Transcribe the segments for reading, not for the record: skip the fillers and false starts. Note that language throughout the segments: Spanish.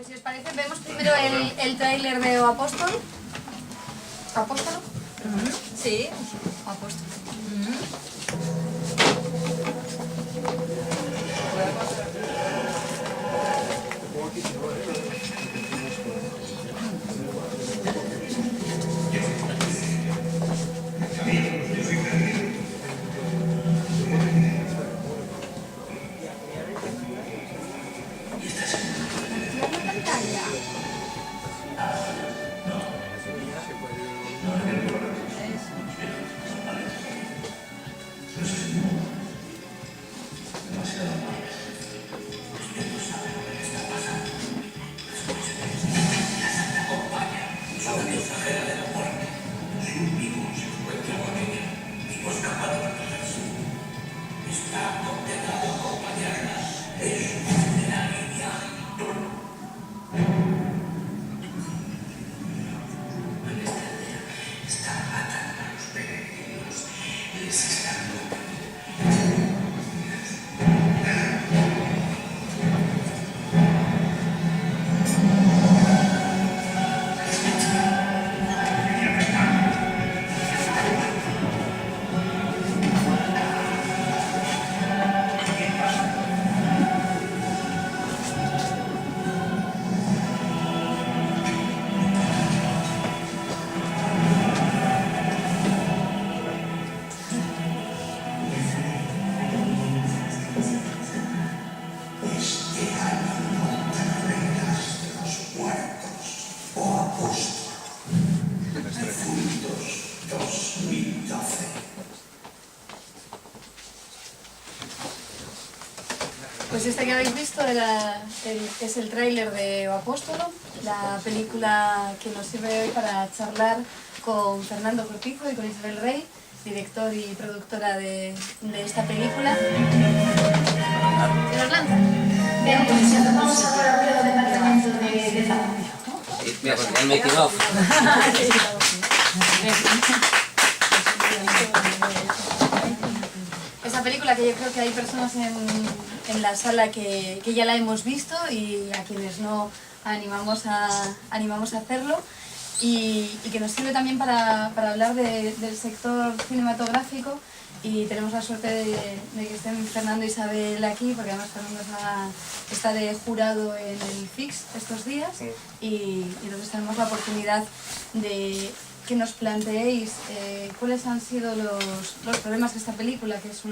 Pues si os parece, vemos primero el tráiler de O Apóstol. ¿Apóstolo? Sí, O Apóstol. Pues este que habéis visto es el tráiler de O Apóstolo, la película que nos sirve hoy para charlar con Fernando Cortizo y con Isabel Rey, director y productora de esta película. ¿Se nos lanza? Bien, pues ya vamos ahora a ver el departamento de Zaragoza. Mira, porque el making of. Esa película que yo creo que hay personas en la sala que ya la hemos visto y a quienes no animamos a hacerlo y que nos sirve también para hablar del sector cinematográfico, y tenemos la suerte de que estén Fernando e Isabel aquí, porque además Fernando está de jurado en el FIX estos días, y entonces tenemos la oportunidad de que nos planteéis cuáles han sido los problemas de esta película, que es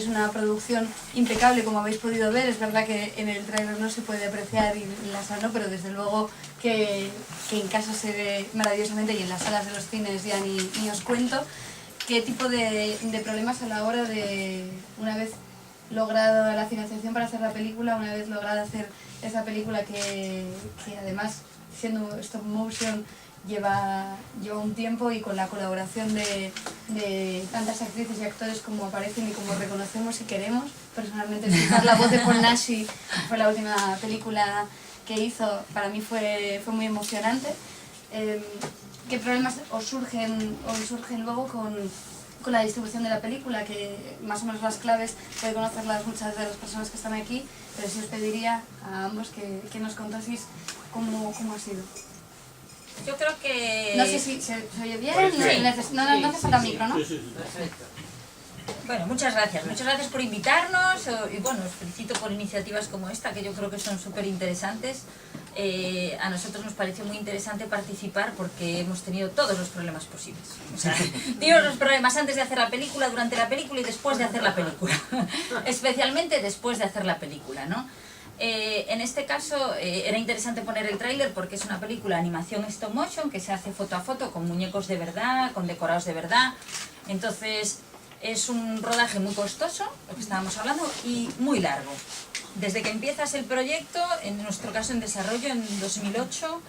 una producción impecable, como habéis podido ver. Es verdad que en el trailer no se puede apreciar y en la sala no, pero desde luego que en casa se ve maravillosamente, y en las salas de los cines ya ni os cuento. ¿Qué tipo de problemas a la hora de, una vez logrado la financiación para hacer la película, una vez lograda hacer esa película que además, siendo stop motion, lleva un tiempo, y con la colaboración de tantas actrices y actores como aparecen y como reconocemos y queremos? Personalmente, escuchar la voz de Paul Naschy, fue la última película que hizo, para mí fue muy emocionante. ¿Qué problemas os surgen luego con la distribución de la película? Que más o menos las claves puede conocerlas muchas de las personas que están aquí, pero sí os pediría a ambos que nos contaseis cómo ha sido. Yo creo que... No sé si se oye bien, no hace falta micro, ¿no? Perfecto. Bueno, muchas gracias por invitarnos, y bueno, os felicito por iniciativas como esta, que yo creo que son súper interesantes. A nosotros nos pareció muy interesante participar porque hemos tenido todos los problemas posibles. O sea, tuvimos los problemas antes de hacer la película, durante la película y después de hacer la película. Especialmente después de hacer la película, ¿no? En este caso era interesante poner el tráiler porque es una película de animación stop motion que se hace foto a foto con muñecos de verdad, con decorados de verdad. Entonces es un rodaje muy costoso, lo que estábamos hablando, y muy largo. Desde que empiezas el proyecto, en nuestro caso en desarrollo en 2008,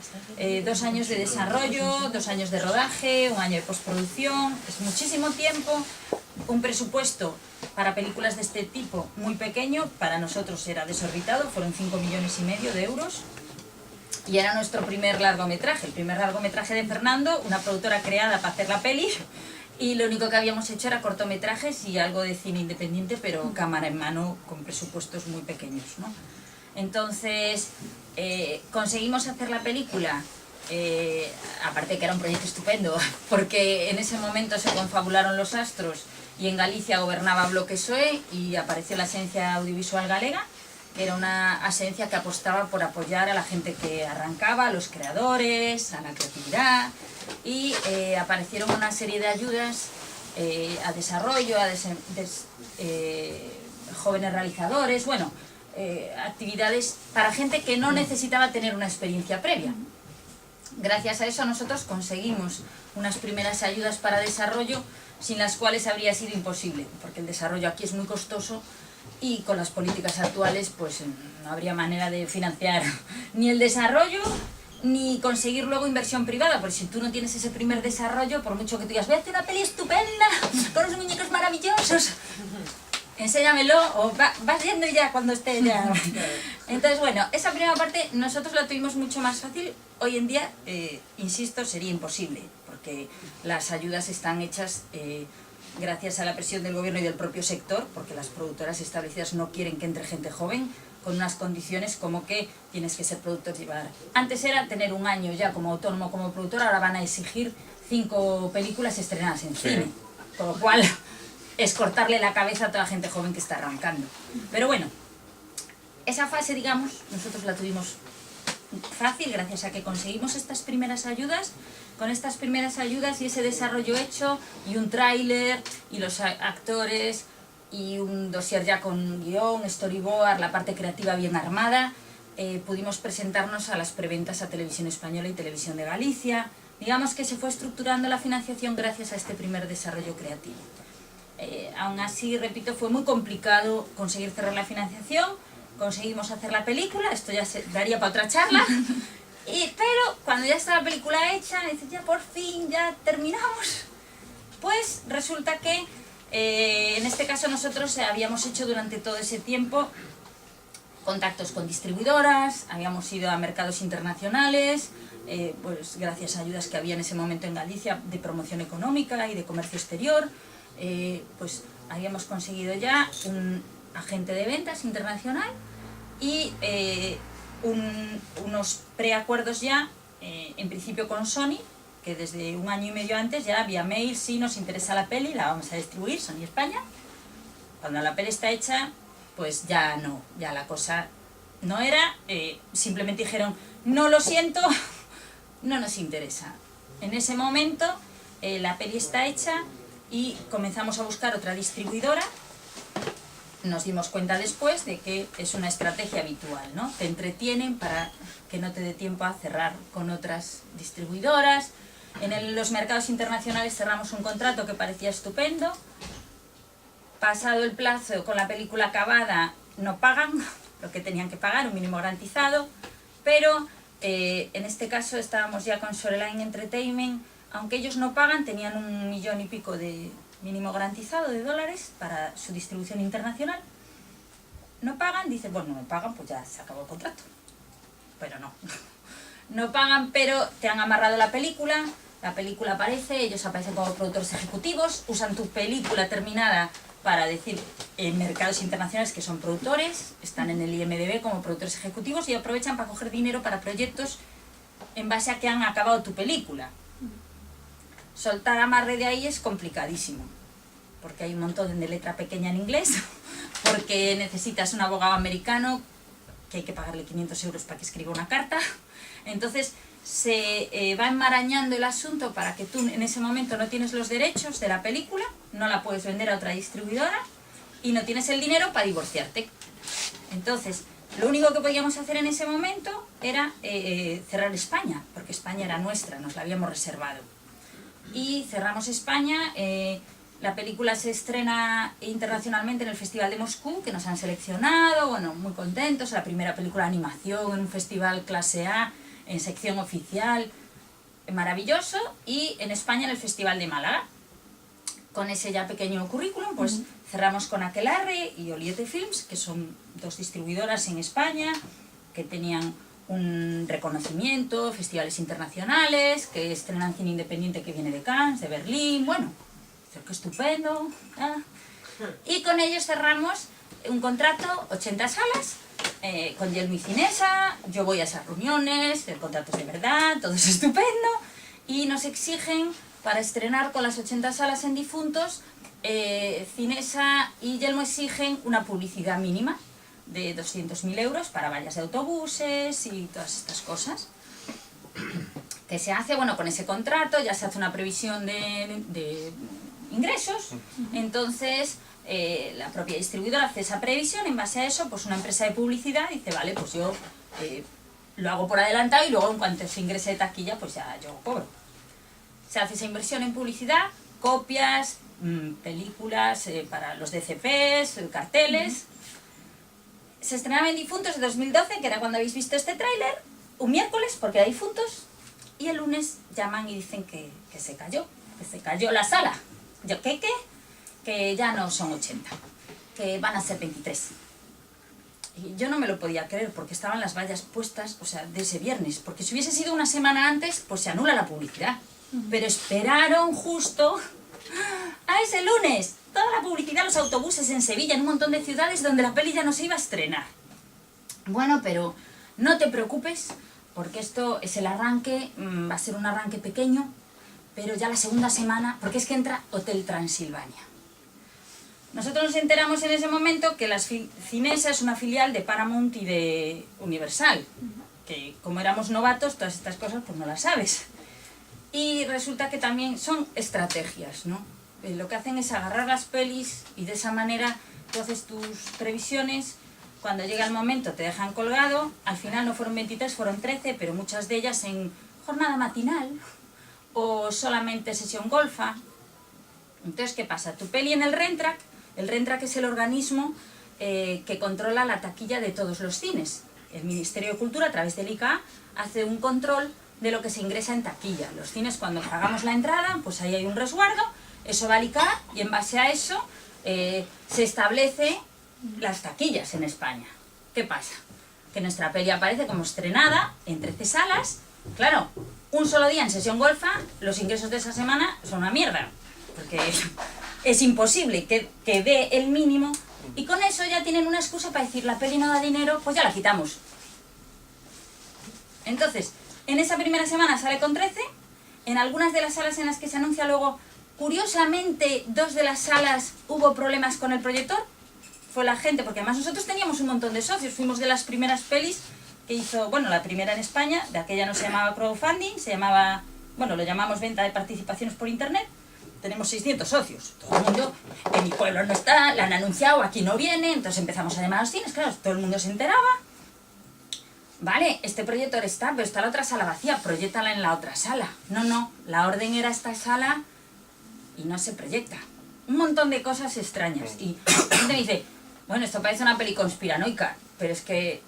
2 años de desarrollo, 2 años de rodaje, 1 año de postproducción, es muchísimo tiempo, un presupuesto para películas de este tipo muy pequeño, para nosotros era desorbitado, fueron 5,5 millones de euros, y era nuestro primer largometraje, el primer largometraje de Fernando, una productora creada para hacer la peli, y lo único que habíamos hecho era cortometrajes y algo de cine independiente, pero cámara en mano, con presupuestos muy pequeños, ¿no? Entonces conseguimos hacer la película, aparte que era un proyecto estupendo, porque en ese momento se confabularon los astros y en Galicia gobernaba Bloque PSOE y apareció la Axencia Audiovisual Galega, que era una agencia que apostaba por apoyar a la gente que arrancaba, a los creadores, a la creatividad, y aparecieron una serie de ayudas a desarrollo, a jóvenes realizadores, bueno, actividades para gente que no necesitaba tener una experiencia previa. Gracias a eso nosotros conseguimos unas primeras ayudas para desarrollo sin las cuales habría sido imposible, porque el desarrollo aquí es muy costoso y con las políticas actuales pues no habría manera de financiar ni el desarrollo ni conseguir luego inversión privada, porque si tú no tienes ese primer desarrollo, por mucho que tú digas, voy a hacer una peli estupenda, con unos muñecos maravillosos, enséñamelo, o vas viendo ya cuando esté ya. Entonces, bueno, esa primera parte nosotros la tuvimos mucho más fácil. Hoy en día, insisto, sería imposible, porque las ayudas están hechas gracias a la presión del gobierno y del propio sector, porque las productoras establecidas no quieren que entre gente joven, con unas condiciones como que tienes que ser productor llevar. Antes era tener un año ya como autónomo, como productor, ahora van a exigir 5 películas estrenadas en cine, con lo cual es cortarle la cabeza a toda la gente joven que está arrancando. Pero bueno, esa fase, digamos, nosotros la tuvimos fácil gracias a que conseguimos estas primeras ayudas. Con estas primeras ayudas y ese desarrollo hecho y un tráiler y los actores y un dossier ya con guión, storyboard, la parte creativa bien armada, pudimos presentarnos a las preventas a Televisión Española y Televisión de Galicia. Digamos que se fue estructurando la financiación gracias a este primer desarrollo creativo. Aún así, repito, fue muy complicado conseguir cerrar la financiación. Conseguimos hacer la película, esto ya se daría para otra charla, pero cuando ya está la película hecha, dices, ya por fin, ya terminamos, pues resulta que en este caso nosotros habíamos hecho durante todo ese tiempo contactos con distribuidoras, habíamos ido a mercados internacionales, pues gracias a ayudas que había en ese momento en Galicia de promoción económica y de comercio exterior, pues habíamos conseguido ya un agente de ventas internacional y unos preacuerdos ya, en principio con Sony, que desde un año y medio antes ya vía mail, si nos interesa la peli, la vamos a distribuir, Sony España. Cuando la peli está hecha, pues ya no, ya la cosa no era, simplemente dijeron, no, lo siento, no nos interesa. En ese momento la peli está hecha y comenzamos a buscar otra distribuidora. Nos dimos cuenta después de que es una estrategia habitual, ¿no? Te entretienen para que no te dé tiempo a cerrar con otras distribuidoras. En los mercados internacionales cerramos un contrato que parecía estupendo. Pasado el plazo, con la película acabada, no pagan lo que tenían que pagar, un mínimo garantizado. Pero en este caso estábamos ya con Shoreline Entertainment. Aunque ellos no pagan, tenían 1 millón y pico de mínimo garantizado de dólares para su distribución internacional. No pagan, dicen, bueno, no me pagan, pues ya se acabó el contrato. Pero no. No pagan, pero te han amarrado la película aparece, ellos aparecen como productores ejecutivos, usan tu película terminada para decir en mercados internacionales que son productores, están en el IMDb como productores ejecutivos y aprovechan para coger dinero para proyectos en base a que han acabado tu película. Soltar amarre de ahí es complicadísimo, porque hay un montón de letra pequeña en inglés, porque necesitas un abogado americano que hay que pagarle 500 euros para que escriba una carta. Entonces se va enmarañando el asunto para que tú en ese momento no tienes los derechos de la película, no la puedes vender a otra distribuidora y no tienes el dinero para divorciarte. Entonces lo único que podíamos hacer en ese momento era cerrar España, porque España era nuestra, nos la habíamos reservado. Y cerramos España, la película se estrena internacionalmente en el Festival de Moscú, que nos han seleccionado, bueno, muy contentos, la primera película de animación en un festival clase A, en sección oficial, maravilloso, y en España en el Festival de Málaga. Con ese ya pequeño currículum, pues cerramos con Aquelarre y Oliete Films, que son 2 distribuidoras en España, que tenían un reconocimiento, festivales internacionales, que estrenan cine independiente que viene de Cannes, de Berlín, bueno, qué estupendo. Y con ellos cerramos un contrato, 80 salas, con Yelmo y Cinesa, yo voy a esas reuniones, el contrato es de verdad, todo es estupendo, y nos exigen, para estrenar con las 80 salas en difuntos, Cinesa y Yelmo exigen una publicidad mínima de 200.000 euros para vallas de autobuses y todas estas cosas. Que se hace, bueno, con ese contrato ya se hace una previsión de ingresos, entonces la propia distribuidora hace esa previsión, en base a eso pues una empresa de publicidad dice, vale, pues yo lo hago por adelantado y luego en cuanto se ingrese de taquilla pues ya yo cobro. Se hace esa inversión en publicidad, copias, películas para los DCPs, carteles. Se estrenaba en Difuntos de 2012, que era cuando habéis visto este tráiler, un miércoles porque era Difuntos, y el lunes llaman y dicen que se cayó la sala. Yo, ¿qué? Que ya no son 80, que van a ser 23. Y yo no me lo podía creer porque estaban las vallas puestas, o sea, de ese viernes, porque si hubiese sido una semana antes, pues se anula la publicidad. Pero esperaron justo a ese lunes, toda la publicidad, los autobuses en Sevilla, en un montón de ciudades donde la peli ya no se iba a estrenar. Bueno, pero no te preocupes, porque esto es el arranque, va a ser un arranque pequeño, pero ya la segunda semana, porque es que entra Hotel Transilvania. Nosotros nos enteramos en ese momento que Cinesa es una filial de Paramount y de Universal, que como éramos novatos, todas estas cosas pues no las sabes. Y resulta que también son estrategias, ¿no? Lo que hacen es agarrar las pelis y de esa manera tú haces tus previsiones, cuando llega el momento te dejan colgado, al final no fueron 23, fueron 13, pero muchas de ellas en jornada matinal o solamente sesión golfa. Entonces, ¿qué pasa? Tu peli en el Rentrack es el organismo que controla la taquilla de todos los cines. El Ministerio de Cultura, a través del ICA, hace un control de lo que se ingresa en taquilla. Los cines, cuando pagamos la entrada, pues ahí hay un resguardo, eso va al ICA y en base a eso se establece las taquillas en España. ¿Qué pasa? Que nuestra peli aparece como estrenada en 13 salas. Claro, un solo día en sesión golfa, los ingresos de esa semana son una mierda, porque es imposible que dé el mínimo, y con eso ya tienen una excusa para decir, la peli no da dinero, pues ya la quitamos. Entonces, en esa primera semana sale con 13, en algunas de las salas en las que se anuncia luego, curiosamente, 2 de las salas hubo problemas con el proyector, fue la gente, porque además nosotros teníamos un montón de socios, fuimos de las primeras pelis que hizo, bueno, la primera en España, de aquella no se llamaba crowdfunding, se llamaba, bueno, lo llamamos venta de participaciones por internet. Tenemos 600 socios, todo el mundo, en mi pueblo no está, la han anunciado, aquí no viene, entonces empezamos a llamar a los cines, claro, todo el mundo se enteraba. Vale, este proyector está, pero está la otra sala vacía, proyéctala en la otra sala. No, la orden era esta sala y no se proyecta. Un montón de cosas extrañas. Y la gente me dice, bueno, esto parece una peli conspiranoica, pero es que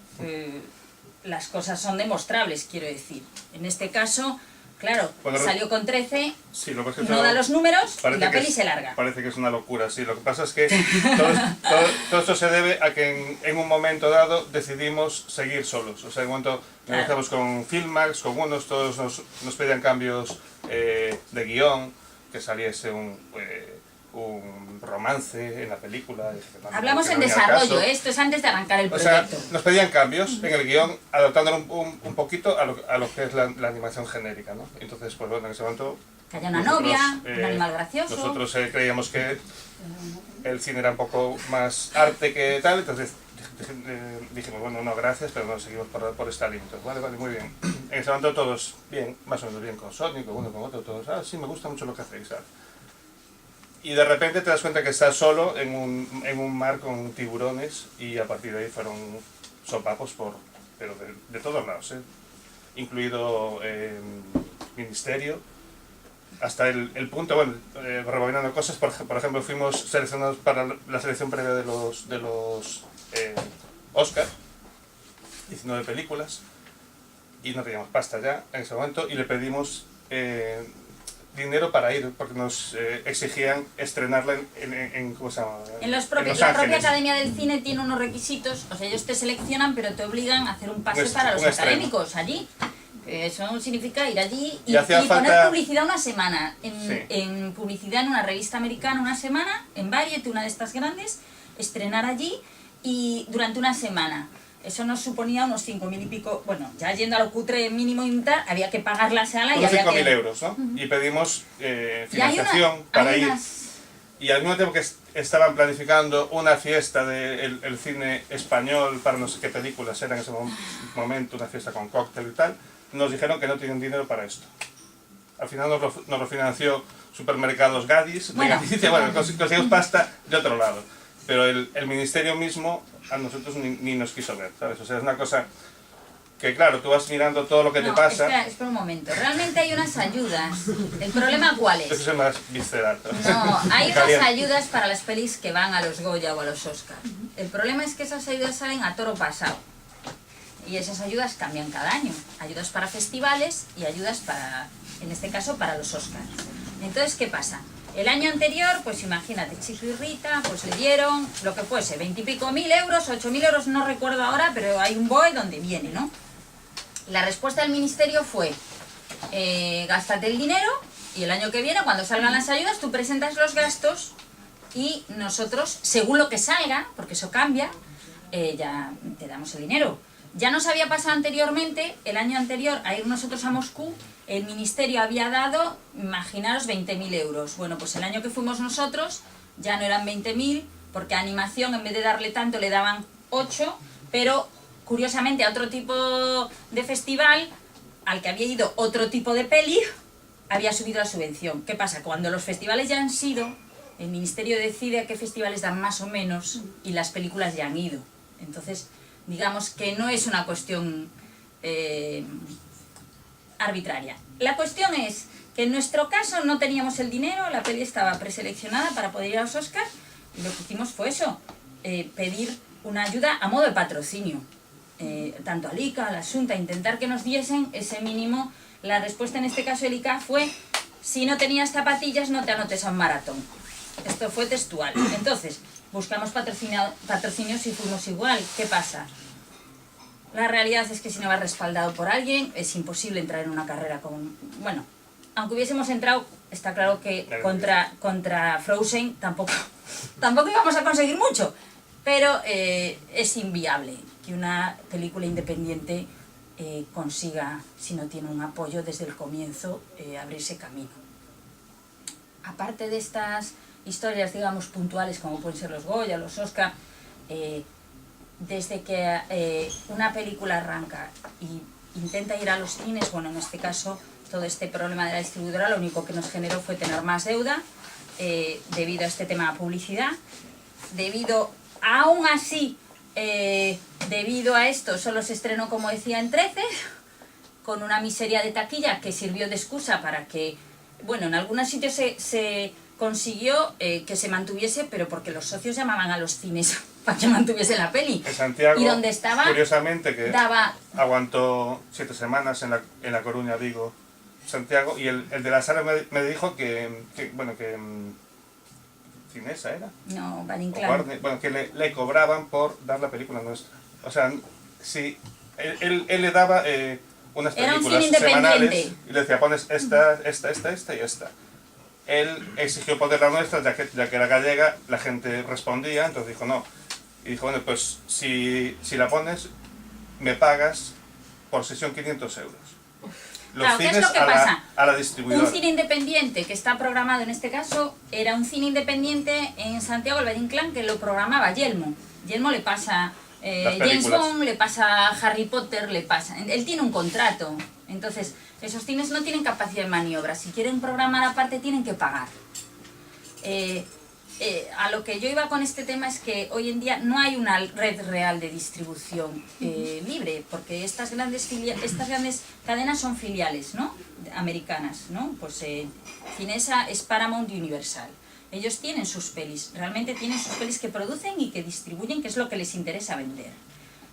las cosas son demostrables, quiero decir. En este caso, claro, bueno, salió con 13, sí, lo que no da los números y la peli se larga. Parece que es una locura, sí. Lo que pasa es que todo esto se debe a que en un momento dado decidimos seguir solos. O sea, en un momento negociamos con Filmax, con unos, todos nos pedían cambios de guión, que saliese un romance en la película. Hablamos en desarrollo, esto es antes de arrancar el proyecto. O sea, nos pedían cambios en el guión, adaptándolo un poquito a lo que es la animación genérica, ¿no? Entonces, pues bueno, en ese momento... Que haya una novia, un animal gracioso... Nosotros creíamos que el cine era un poco más arte que tal, entonces dijimos, bueno, no, gracias, pero no, seguimos por esta línea. Entonces, vale, muy bien. En ese momento todos bien, más o menos bien con Sony, con uno, con otro, todos, sí, me gusta mucho lo que hacéis, ¿sabes? Y de repente te das cuenta que estás solo en un mar con tiburones y a partir de ahí fueron sopapos pero de todos lados, incluido Ministerio, hasta el punto, bueno, rebobinando cosas, por ejemplo, fuimos seleccionados para la selección previa de los Oscar, 19 películas, y no teníamos pasta ya en ese momento, y le pedimos dinero para ir, porque nos exigían estrenarla ¿cómo se llama? La propia Academia del Cine tiene unos requisitos, o sea, ellos te seleccionan, pero te obligan a hacer un pase para los académicos allí. Eso significa ir allí y poner publicidad una semana, en publicidad en una revista americana una semana, en Variety, una de estas grandes, estrenar allí y durante una semana. Eso nos suponía unos 5.000 y pico, bueno, ya yendo a lo cutre mínimo y tal, había que pagar la sala y Unos había 5.000 que... euros, ¿no? Y pedimos Y hay financiación para hay ir. unas- Y al mismo tiempo que estaban planificando una fiesta del el cine español para no sé qué películas era en ese momento, una fiesta con cóctel y tal, nos dijeron que no tienen dinero para esto. Al final nos lo financió Supermercados Gadis, de Bueno. Galicia, bueno, conseguimos pasta de otro lado. Pero el ministerio mismo a nosotros ni nos quiso ver, ¿sabes? O sea, es una cosa que, claro, tú vas mirando todo lo que te No, pasa, espera un momento. Realmente hay unas ayudas. ¿El problema cuál es? eso es más visceral. No, hay unas Caliente. ayudas para las pelis que van a los Goya o a los Oscar. El problema es que esas ayudas salen a toro pasado. Y esas ayudas cambian cada año. Ayudas para festivales y ayudas para, en este caso, para los Oscars. Entonces, ¿qué pasa? El año anterior, pues imagínate, Chico y Rita, pues le dieron lo que fuese, 20 y pico mil euros, 8.000 euros, no recuerdo ahora, pero hay un BOE donde viene, ¿no? La respuesta del ministerio fue, gástate el dinero y el año que viene, cuando salgan las ayudas, tú presentas los gastos y nosotros, según lo que salga, porque eso cambia, ya te damos el dinero. Ya nos había pasado anteriormente, el año anterior, a ir nosotros a Moscú, el ministerio había dado, imaginaros, 20.000 euros. Bueno, pues el año que fuimos nosotros ya no eran 20.000, porque a animación en vez de darle tanto le daban 8, pero curiosamente a otro tipo de festival, al que había ido otro tipo de peli, había subido la subvención. ¿Qué pasa? Cuando los festivales ya han sido, el ministerio decide a qué festivales dan más o menos y las películas ya han ido. Entonces, digamos que no es una cuestión arbitraria. La cuestión es que en nuestro caso no teníamos el dinero, la peli estaba preseleccionada para poder ir a los Oscars y lo que hicimos fue eso, pedir una ayuda a modo de patrocinio. Tanto al ICA, a la Xunta, intentar que nos diesen ese mínimo. La respuesta en este caso del ICA fue: si no tenías zapatillas no te anotes a un maratón. Esto fue textual. Entonces, buscamos patrocinios y fuimos igual. ¿Qué pasa? La realidad es que si no vas respaldado por alguien, es imposible entrar en una carrera con... Bueno, aunque hubiésemos entrado, está claro que contra Frozen tampoco íbamos a conseguir mucho. Pero es inviable que una película independiente consiga, si no tiene un apoyo desde el comienzo, abrirse camino. Aparte de estas historias, digamos, puntuales, como pueden ser los Goya, los Oscar, desde que una película arranca y intenta ir a los cines, bueno, en este caso, todo este problema de la distribuidora lo único que nos generó fue tener más deuda, debido a este tema de publicidad, aún así, debido a esto, solo se estrenó, como decía, en 13, con una miseria de taquilla que sirvió de excusa para que, bueno, en algunos sitios se consiguió que se mantuviese, pero porque los socios llamaban a los cines para que mantuviese la peli. En Santiago, y donde estaba, curiosamente, que daba... aguantó 7 semanas en la Coruña, digo, Santiago, y el de la sala me dijo que Cinesa era. No, O Valinclán. Warner, bueno, que le cobraban por dar la película nuestra. O sea, si él le daba unas Era un películas cine semanales independiente. y le decía, pones esta y esta. Él exigió poner la nuestra, ya que era gallega, la gente respondía, entonces dijo no. Y dijo, bueno, pues si la pones, me pagas por sesión 500 euros. Los Claro, ¿qué es cines lo que pasa? a la Un distribuidora. cine independiente que está programado en este caso era un cine independiente en Santiago del Valle-Inclán que lo programaba Yelmo. Yelmo le pasa Las James películas. Bond, le pasa Harry Potter, le pasa. Él tiene un contrato. Entonces, esos cines no tienen capacidad de maniobra. Si quieren programar aparte, tienen que pagar. A lo que yo iba con este tema es que hoy en día no hay una red real de distribución libre, porque estas grandes cadenas son filiales, ¿no? Americanas, ¿no? Pues Cinesa es Paramount y Universal. Ellos tienen sus pelis, realmente tienen sus pelis que producen y que distribuyen, que es lo que les interesa vender.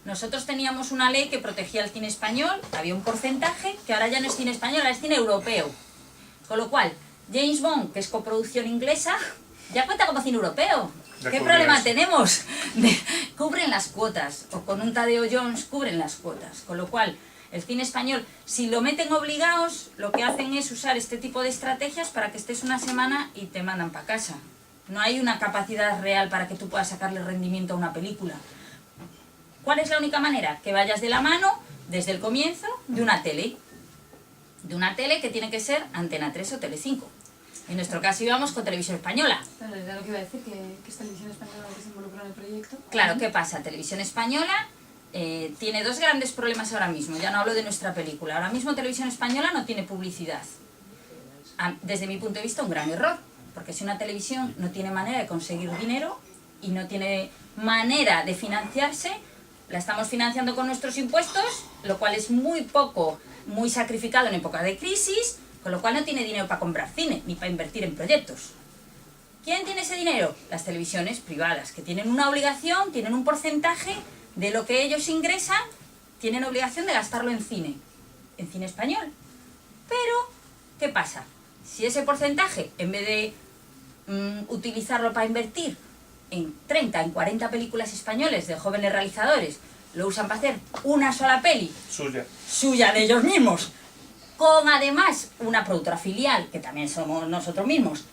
Nosotros teníamos una ley que protegía el cine español, había un porcentaje, que ahora ya no es cine español, ahora es cine europeo. Con lo cual, James Bond, que es coproducción inglesa, ya cuenta como cine europeo. Ya ¿Qué cubre problema eso. tenemos? Cubren las cuotas, o con un Tadeo Jones cubren las cuotas. Con lo cual, el cine español, si lo meten obligados, lo que hacen es usar este tipo de estrategias para que estés una semana y te mandan para casa. No hay una capacidad real para que tú puedas sacarle rendimiento a una película. ¿Cuál es la única manera? Que vayas de la mano, desde el comienzo, de una tele. De una tele que tiene que ser Antena 3 o Telecinco. En nuestro caso íbamos con Televisión Española. Claro, era lo que iba a decir, que es Televisión Española la que se involucró en el proyecto. Claro, ¿qué pasa? Televisión Española tiene dos grandes problemas ahora mismo. Ya no hablo de nuestra película. Ahora mismo Televisión Española no tiene publicidad. Desde mi punto de vista, un gran error. Porque si una televisión no tiene manera de conseguir dinero y no tiene manera de financiarse, la estamos financiando con nuestros impuestos, lo cual es muy poco, muy sacrificado en época de crisis, con lo cual no tiene dinero para comprar cine, ni para invertir en proyectos. ¿Quién tiene ese dinero? Las televisiones privadas, que tienen una obligación, tienen un porcentaje de lo que ellos ingresan, tienen obligación de gastarlo en cine español. Pero, ¿qué pasa? Si ese porcentaje, en vez de utilizarlo para invertir en 30, en 40 películas españoles de jóvenes realizadores, lo usan para hacer una sola peli suya de ellos mismos, con además una productora filial, que también somos nosotros mismos,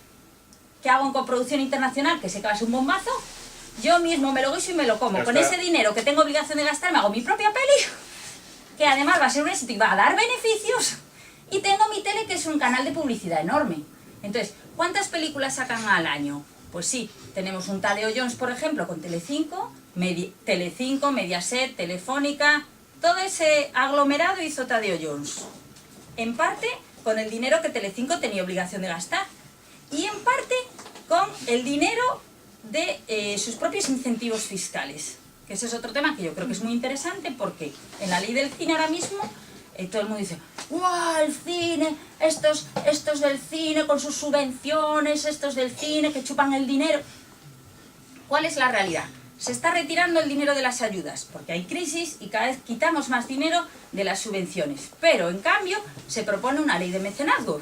que hago en coproducción internacional, que sé que va a ser un bombazo, yo mismo me lo guiso y me lo como. Con ese dinero que tengo obligación de gastar, me hago mi propia peli, que además va a ser un éxito y va a dar beneficios, y tengo mi tele, que es un canal de publicidad enorme. Entonces, ¿cuántas películas sacan al año? Pues sí, tenemos un Tadeo Jones, por ejemplo, con Telecinco, Mediaset, Telefónica, todo ese aglomerado hizo Tadeo Jones. En parte con el dinero que Telecinco tenía obligación de gastar y en parte con el dinero de sus propios incentivos fiscales. Que ese es otro tema que yo creo que es muy interesante, porque en la ley del cine ahora mismo todo el mundo dice: ¡guau, el cine! Estos del cine con sus subvenciones, estos del cine que chupan el dinero. ¿Cuál es la realidad? Se está retirando el dinero de las ayudas, porque hay crisis y cada vez quitamos más dinero de las subvenciones. Pero, en cambio, se propone una ley de mecenazgo,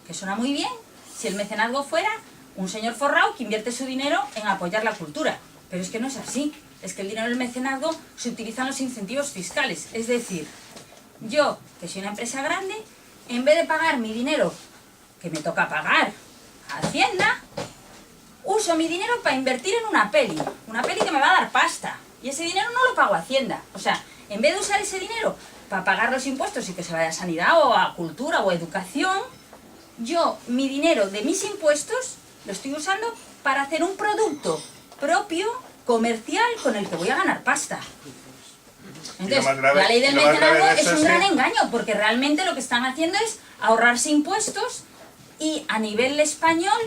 que suena muy bien si el mecenazgo fuera un señor forrado que invierte su dinero en apoyar la cultura. Pero es que no es así. Es que el dinero del mecenazgo se utilizan los incentivos fiscales. Es decir, yo, que soy una empresa grande, en vez de pagar mi dinero, que me toca pagar a Hacienda, uso mi dinero para invertir en una peli que me va a dar pasta, y ese dinero no lo pago a Hacienda. O sea, en vez de usar ese dinero para pagar los impuestos y que se vaya a sanidad o a cultura o a educación, yo mi dinero de mis impuestos lo estoy usando para hacer un producto propio, comercial, con el que voy a ganar pasta. Entonces, la ley del mecenazgo es un gran engaño, porque realmente lo que están haciendo es ahorrarse impuestos, y a nivel español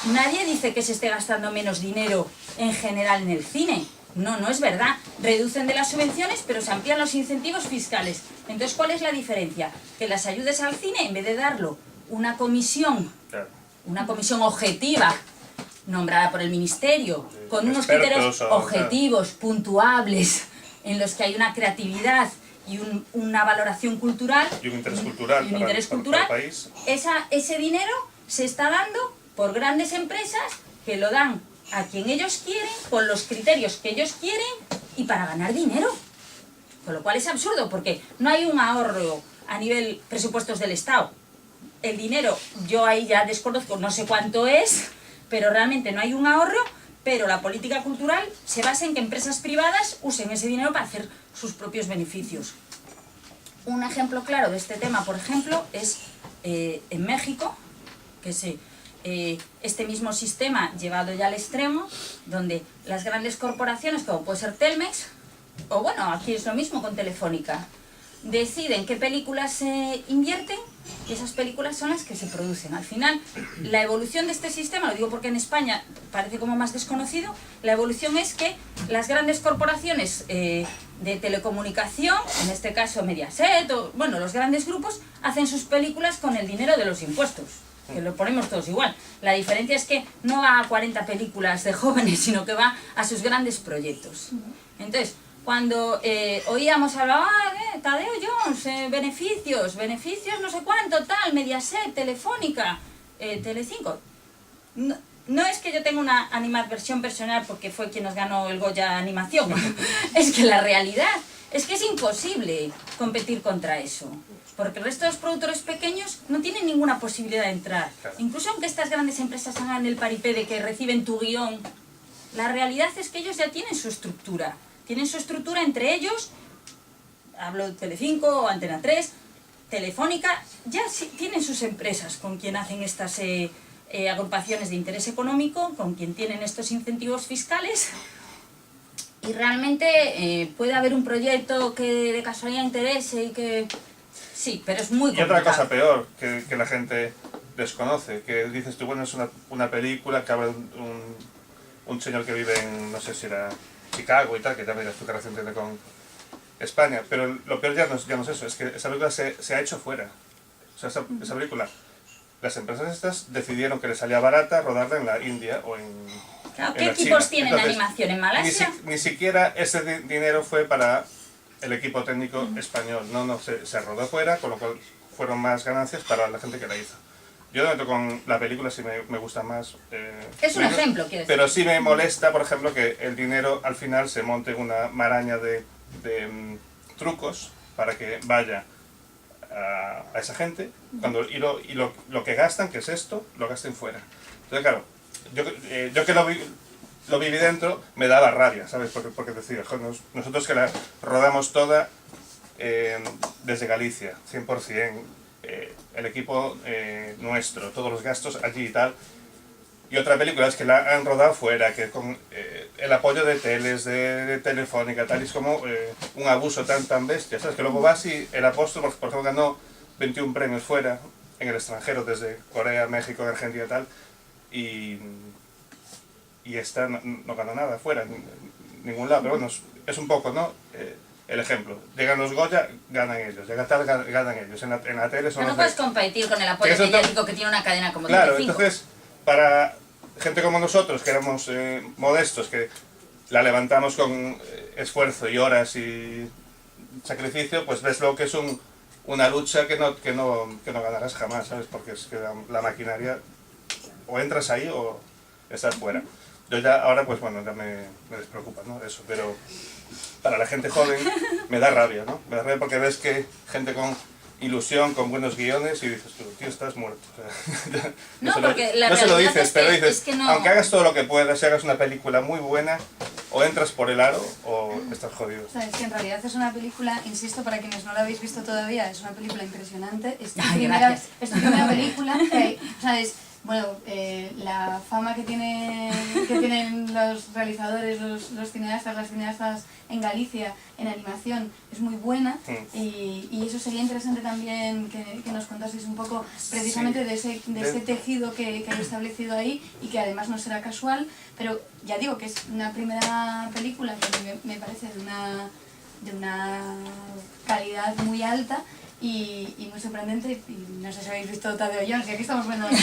nadie dice que se esté gastando menos dinero en general en el cine. No, no es verdad. Reducen de las subvenciones, pero se amplían los incentivos fiscales. Entonces, ¿cuál es la diferencia? Que las ayudas al cine, en vez de darlo una comisión objetiva, nombrada por el Ministerio, con unos criterios objetivos, puntuables, en los que hay una creatividad y una valoración cultural y un interés cultural, para el país. Ese dinero se está dando por grandes empresas que lo dan a quien ellos quieren, con los criterios que ellos quieren y para ganar dinero. Con lo cual es absurdo, porque no hay un ahorro a nivel presupuestos del Estado. El dinero, yo ahí ya desconozco, no sé cuánto es, pero realmente no hay un ahorro. Pero la política cultural se basa en que empresas privadas usen ese dinero para hacer sus propios beneficios. Un ejemplo claro de este tema, por ejemplo, es en México, que es este mismo sistema llevado ya al extremo, donde las grandes corporaciones, como puede ser Telmex, o bueno, aquí es lo mismo con Telefónica, deciden qué películas se invierten, y esas películas son las que se producen. Al final, la evolución de este sistema, lo digo porque en España parece como más desconocido, la evolución es que las grandes corporaciones de telecomunicación, en este caso Mediaset, o bueno, los grandes grupos, hacen sus películas con el dinero de los impuestos, que lo ponemos todos igual. La diferencia es que no va a 40 películas de jóvenes, sino que va a sus grandes proyectos. Entonces, cuando oíamos hablar, Tadeo Jones, beneficios, no sé cuánto, tal, Mediaset, Telefónica, Telecinco. No es que yo tenga una animadversión personal porque fue quien nos ganó el Goya Animación. Es que la realidad es que es imposible competir contra eso. Porque el resto de los productores pequeños no tienen ninguna posibilidad de entrar. Incluso aunque estas grandes empresas hagan el paripé de que reciben tu guión, la realidad es que ellos ya tienen su estructura. tienen su estructura entre ellos, hablo de Telecinco, Antena 3, Telefónica, ya sí tienen sus empresas con quien hacen estas agrupaciones de interés económico, con quien tienen estos incentivos fiscales, y realmente puede haber un proyecto que de casualidad interese y que... Sí, pero es muy complicado. Y otra cosa peor que la gente desconoce, que dices tú, bueno, es una película que habla un señor que vive en, no sé si era Chicago y tal, que ya verás tu relación tiene con España, pero lo peor ya no es eso, es que esa película se ha hecho fuera. O sea, esa película, las empresas estas decidieron que les salía barata rodarla en la India o en Claro, en ¿qué la equipos China. tienen Entonces, animación en Malasia? Ni siquiera ese dinero fue para el equipo técnico español, no, se rodó fuera, con lo cual fueron más ganancias para la gente que la hizo. Yo de momento con la película sí me gusta más. Es un ejemplo, quiero decir. Pero sí me molesta, por ejemplo, que el dinero al final se monte en una maraña de trucos para que vaya a esa gente y lo que gastan, que es esto, lo gasten fuera. Entonces, claro, yo que lo viví dentro, me daba rabia, ¿sabes? Porque decía, nosotros que la rodamos toda desde Galicia, 100%, el equipo nuestro, todos los gastos allí y tal. Y otra película es que la han rodado fuera, que con el apoyo de teles, de Telefónica, tal, y es como un abuso tan bestia, ¿sabes? Que luego vas y el Apóstol, por ejemplo, ganó 21 premios fuera, en el extranjero, desde Corea, México, Argentina y tal, y esta no ganó nada fuera, en ningún lado, pero bueno, es un poco, ¿no? El ejemplo, llegan los Goya, ganan ellos, llega tal, ganan ellos, en la tele son No los puedes competir con el apoyo mediático que tiene una cadena como Claro, Telecinco. entonces, para gente como nosotros, que éramos modestos, que la levantamos con esfuerzo y horas y sacrificio, pues ves lo que es una lucha que no ganarás jamás, ¿sabes? Porque es que la maquinaria, o entras ahí o estás fuera. Yo ya, ahora pues bueno, ya me despreocupa, ¿no? Eso, pero para la gente joven me da rabia, ¿no? Me da rabia porque ves que gente con ilusión, con buenos guiones y dices, tú, tío, estás muerto. O sea, No, porque la no se lo realidad dices, es que- pero dices, es que no- aunque hagas todo lo que puedas, si hagas una película muy buena, o entras por el aro o estás jodido. Sabes que en realidad es una película, insisto, para quienes no la habéis visto todavía, es una película impresionante. Es tu Ay, primera, gracias. es tu primera película. ¿Sabes? Bueno, la fama que tienen los realizadores, los cineastas, las cineastas en Galicia, en animación, es muy buena. Y eso sería interesante también que nos contaseis un poco precisamente de ese tejido que hay establecido ahí y que además no será casual. Pero ya digo que es una primera película que me parece de una calidad muy alta y muy sorprendente, y no sé si habéis visto Tadeo Jones, y aquí estamos viendo No,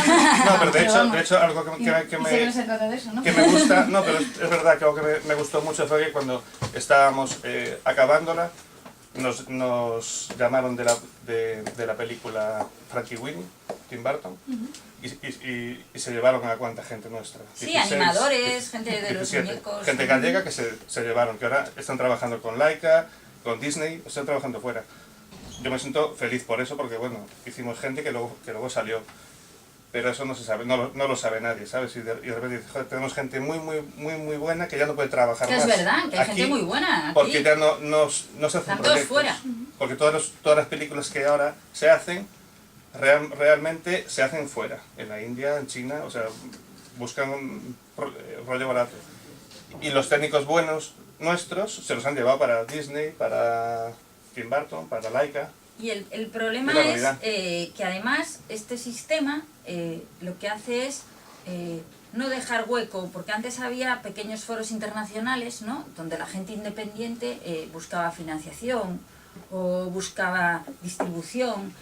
pero de vamos. hecho algo que Y sé que no me... se trata de eso, ¿no? que me gusta, no, pero es verdad que algo que me gustó mucho fue que cuando estábamos acabándola, nos llamaron de la película Frankie Winnie, Tim Burton, y se llevaron a cuánta gente nuestra. Sí, 16, animadores, gente de los 17, muñecos. gente gallega que se llevaron, que ahora están trabajando con Laika, con Disney, están trabajando fuera. Yo me siento feliz por eso, porque bueno, hicimos gente que luego salió. Pero eso no se sabe, no lo sabe nadie, ¿sabes? Y de repente dices, joder, tenemos gente muy buena que ya no puede trabajar Que más. es verdad, que hay aquí, gente muy buena aquí. Porque ya no se hacen Están todos proyectos. fuera. Porque todas las películas que ahora se hacen, realmente se hacen fuera. En la India, en China, o sea, buscan un rollo barato. Y los técnicos buenos nuestros se los han llevado para Disney, para Tim Burton, para Laika. Y el problema Es la es realidad. que además este sistema lo que hace es no dejar hueco, porque antes había pequeños foros internacionales, ¿no? Donde la gente independiente buscaba financiación o buscaba distribución.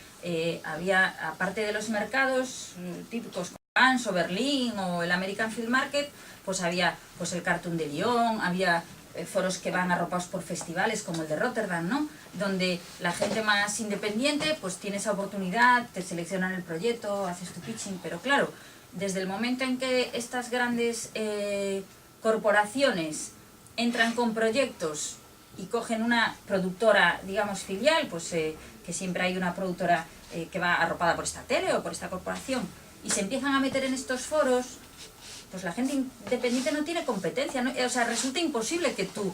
Había, aparte de los mercados típicos como Cannes o Berlín o el American Film Market, pues había pues el Cartoon de Lyon, había foros que van arropados por festivales como el de Rotterdam, ¿no? Donde la gente más independiente pues tiene esa oportunidad, te seleccionan el proyecto, haces tu pitching, pero claro, desde el momento en que estas grandes corporaciones entran con proyectos y cogen una productora, digamos, filial, pues que siempre hay una productora que va arropada por esta tele o por esta corporación, y se empiezan a meter en estos foros, pues la gente independiente no tiene competencia, ¿no? O sea, resulta imposible que tú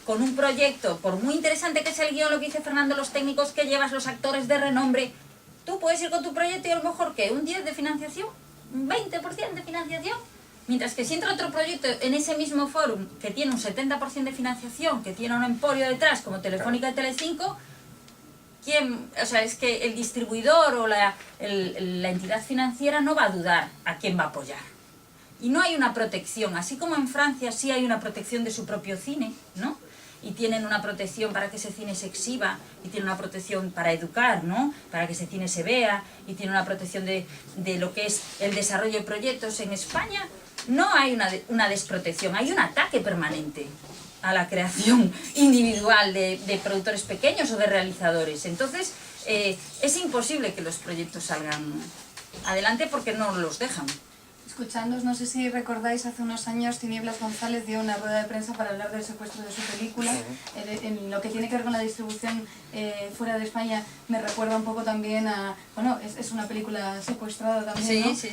con un proyecto, por muy interesante que sea el guión, lo que dice Fernando, los técnicos que llevas, los actores de renombre, tú puedes ir con tu proyecto y a lo mejor que un 10 de financiación, un 20% de financiación, mientras que si entra otro proyecto en ese mismo fórum que tiene un 70% de financiación, que tiene un emporio detrás como Telefónica y Telecinco, o sea, es que el distribuidor o la entidad financiera no va a dudar a quién va a apoyar. Y no hay una protección, así como en Francia sí hay una protección de su propio cine, ¿no? Y tienen una protección para que ese cine se exhiba, y tienen una protección para educar, ¿no? Para que ese cine se vea, y tienen una protección de lo que es el desarrollo de proyectos. En España no hay una desprotección, hay un ataque permanente a la creación individual de productores pequeños o de realizadores. Entonces, es imposible que los proyectos salgan adelante porque no los dejan. Escuchándoos, no sé si recordáis, hace unos años Tinieblas González dio una rueda de prensa para hablar del secuestro de su película. En lo que tiene que ver con la distribución fuera de España, me recuerda un poco también a... Bueno, es una película secuestrada también, ¿no? Sí.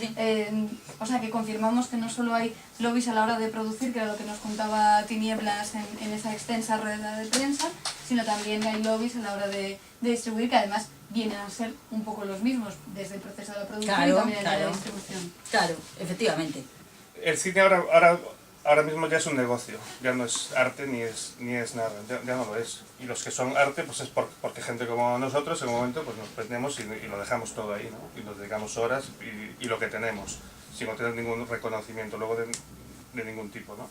O sea, que confirmamos que no solo hay lobbies a la hora de producir, que era lo que nos contaba Tinieblas en esa extensa rueda de prensa, sino también hay lobbies a la hora de distribuir, que además vienen a ser un poco los mismos, desde el proceso de la producción y también el de la distribución. Claro, efectivamente. El cine ahora mismo ya es un negocio, ya no es arte ni es nada, ya no lo es. Y los que son arte, pues es porque gente como nosotros en un momento pues nos prendemos y lo dejamos todo ahí, ¿no? Y nos dedicamos horas y lo que tenemos, sin no tener ningún reconocimiento luego de ningún tipo, ¿no?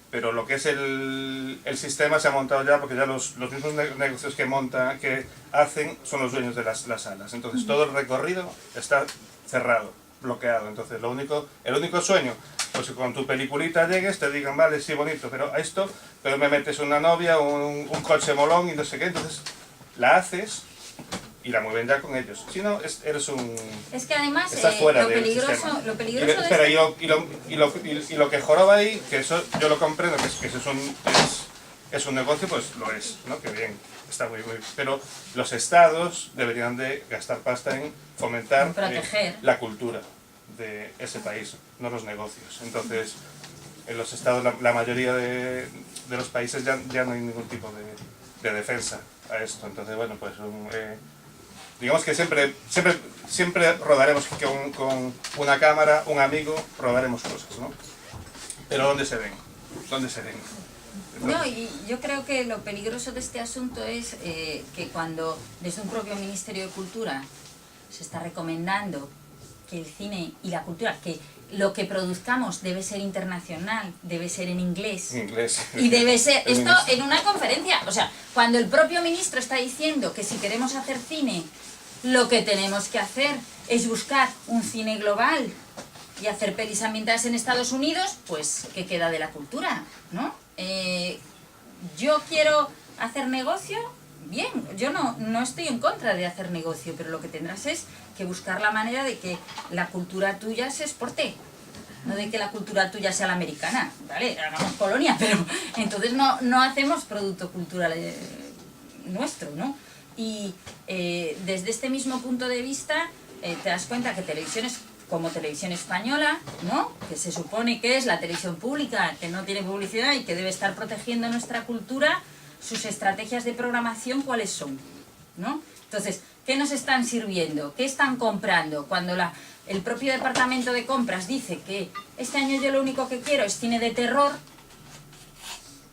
Pero lo que es el sistema se ha montado ya, porque ya los mismos negocios que hacen son los dueños de las salas. Entonces todo el recorrido está cerrado, bloqueado. Entonces el único sueño, pues que con tu peliculita llegues, te digan, vale, sí, bonito, pero me metes una novia, un coche molón y no sé qué. Entonces la haces y la mueven ya con ellos. Si no, eres un... Es que además estás fuera lo del peligroso sistema. Espera, y lo que joroba ahí, que eso yo lo comprendo, que eso es un negocio, pues lo es, ¿no? Que bien, está muy bien. Pero los estados deberían de gastar pasta en fomentar la cultura de ese país, no los negocios. Entonces, en los estados, la mayoría de los países ya no hay ningún tipo de defensa a esto. Entonces, bueno, pues digamos que siempre rodaremos con una cámara, un amigo, rodaremos cosas, ¿no? Pero ¿dónde se ven? ¿Dónde se ven? No, y yo creo que lo peligroso de este asunto es que cuando desde un propio Ministerio de Cultura se está recomendando que el cine y la cultura, que lo que produzcamos debe ser internacional, debe ser en inglés. Y debe ser, esto en una conferencia, o sea, cuando el propio ministro está diciendo que si queremos hacer cine, lo que tenemos que hacer es buscar un cine global y hacer pelis ambientadas en Estados Unidos, pues, ¿qué queda de la cultura? ¿No? Yo quiero hacer negocio, bien, yo no estoy en contra de hacer negocio, pero lo que tendrás es que buscar la manera de que la cultura tuya se exporte, no de que la cultura tuya sea la americana, ¿vale? Hagamos colonia, pero entonces no hacemos producto cultural nuestro, ¿no? Y desde este mismo punto de vista te das cuenta que televisiones como Televisión Española, ¿no? Que se supone que es la televisión pública, que no tiene publicidad y que debe estar protegiendo nuestra cultura, sus estrategias de programación, ¿cuáles son? ¿No? Entonces, ¿qué nos están sirviendo? ¿Qué están comprando? Cuando el propio departamento de compras dice que este año yo lo único que quiero es cine de terror,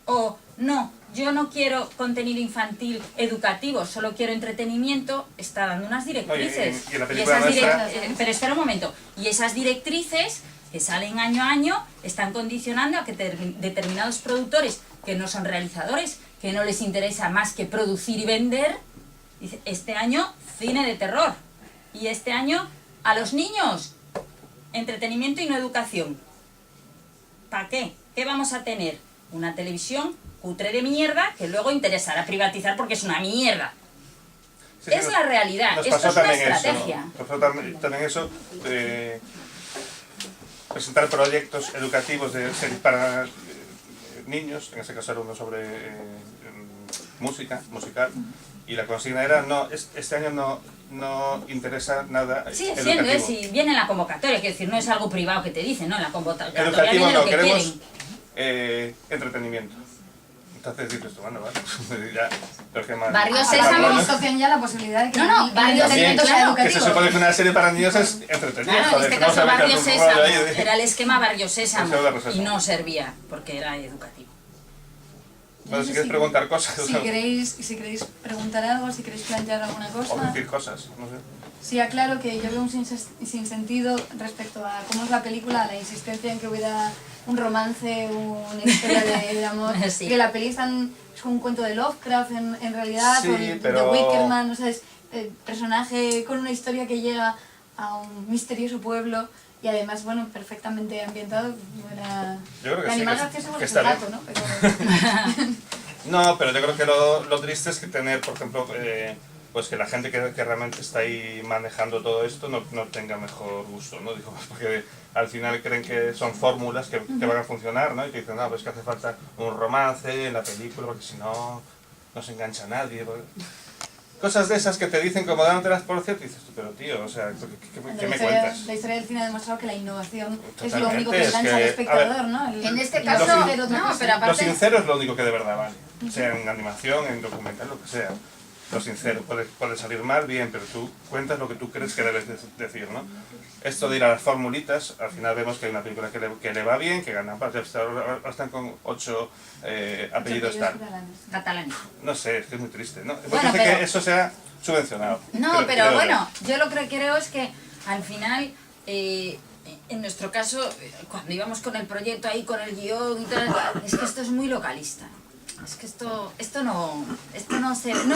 o no, yo no quiero contenido infantil educativo, solo quiero entretenimiento, está dando unas directrices. Y en la película pero espera un momento, y esas directrices que salen año a año están condicionando a que determinados productores que no son realizadores, que no les interesa más que producir y vender, dice, este año cine de terror, y este año a los niños entretenimiento y no educación. ¿Para qué? ¿Qué vamos a tener? Una televisión cutre de mierda que luego interesará privatizar porque es una mierda. Sí, es la realidad, esto es una estrategia. Nos pasó también eso de presentar proyectos educativos para niños, en ese caso era uno sobre musical, y la consigna era, no, este año no interesa nada sigue educativo. siendo, si viene en la convocatoria, quiero decir, no es algo privado que te dicen, ¿no? En la convocatoria educativo viene no, lo que queremos quieren. entretenimiento. Entonces dices tú, bueno, vale, ya, pero qué mal. Barrio A Sésamo. la vez disocian ya la posibilidad de que No, el Barrio entretenimiento Sésamo, sea claro, Que se educativo. supone que una serie para niños es entretenida, Claro, en joder, este que no caso se mete Barrio algún Sésamo rollo ahí de... era el esquema Barrio Sésamo Ese Barrio Sésamo. y no servía porque era educativo. Bueno, si No sé quieres preguntar cosas, si queréis preguntar algo, si queréis plantear alguna o cosa. decir cosas, no sé. Sí, aclaro que yo veo un sinsentido respecto a cómo es la película, la insistencia en que hubiera un romance, una historia de amor, Sí. que la peli es como un cuento de Lovecraft en realidad, Sí, o de pero- Wickerman, o sea, es el personaje con una historia que llega a un misterioso pueblo y además, bueno, perfectamente ambientado. Yo creo que el sí, animal que gracioso es el está gato, bien. ¿no? Pero, No, pero yo creo que lo triste es que tener, por ejemplo, pues que la gente que realmente está ahí manejando todo esto no tenga mejor gusto, ¿no? Digo, porque al final creen que son fórmulas que van a funcionar, ¿no? Y que dicen, no, pues que hace falta un romance en la película, porque si no, no se engancha nadie. Cosas de esas que te dicen como dándotelas por cierto y dices tú, pero tío, o sea, ¿qué me cuentas? la historia del cine ha demostrado que la innovación es lo Totalmente, único que es engancha que, al a espectador, ¿no? En este y caso, no hacer otra no, cosa. pero Lo aparte... sincero es lo único que de verdad vale, sea en animación, en documental, lo que sea. Lo sincero, puede salir mal, bien, pero tú cuentas lo que tú crees que debes decir, ¿no? Esto de ir a las formulitas, al final vemos que hay una película que le va bien, que gana, ahora están con 8 apellidos tal. Catalanes. No sé, es que es muy triste, ¿no? Bueno, Parece pero- que eso sea subvencionado. No, pero Creo bueno, yo lo que creo es que al final, en nuestro caso, cuando íbamos con el proyecto ahí, con el guión y tal, es que esto es muy localista. Es que esto no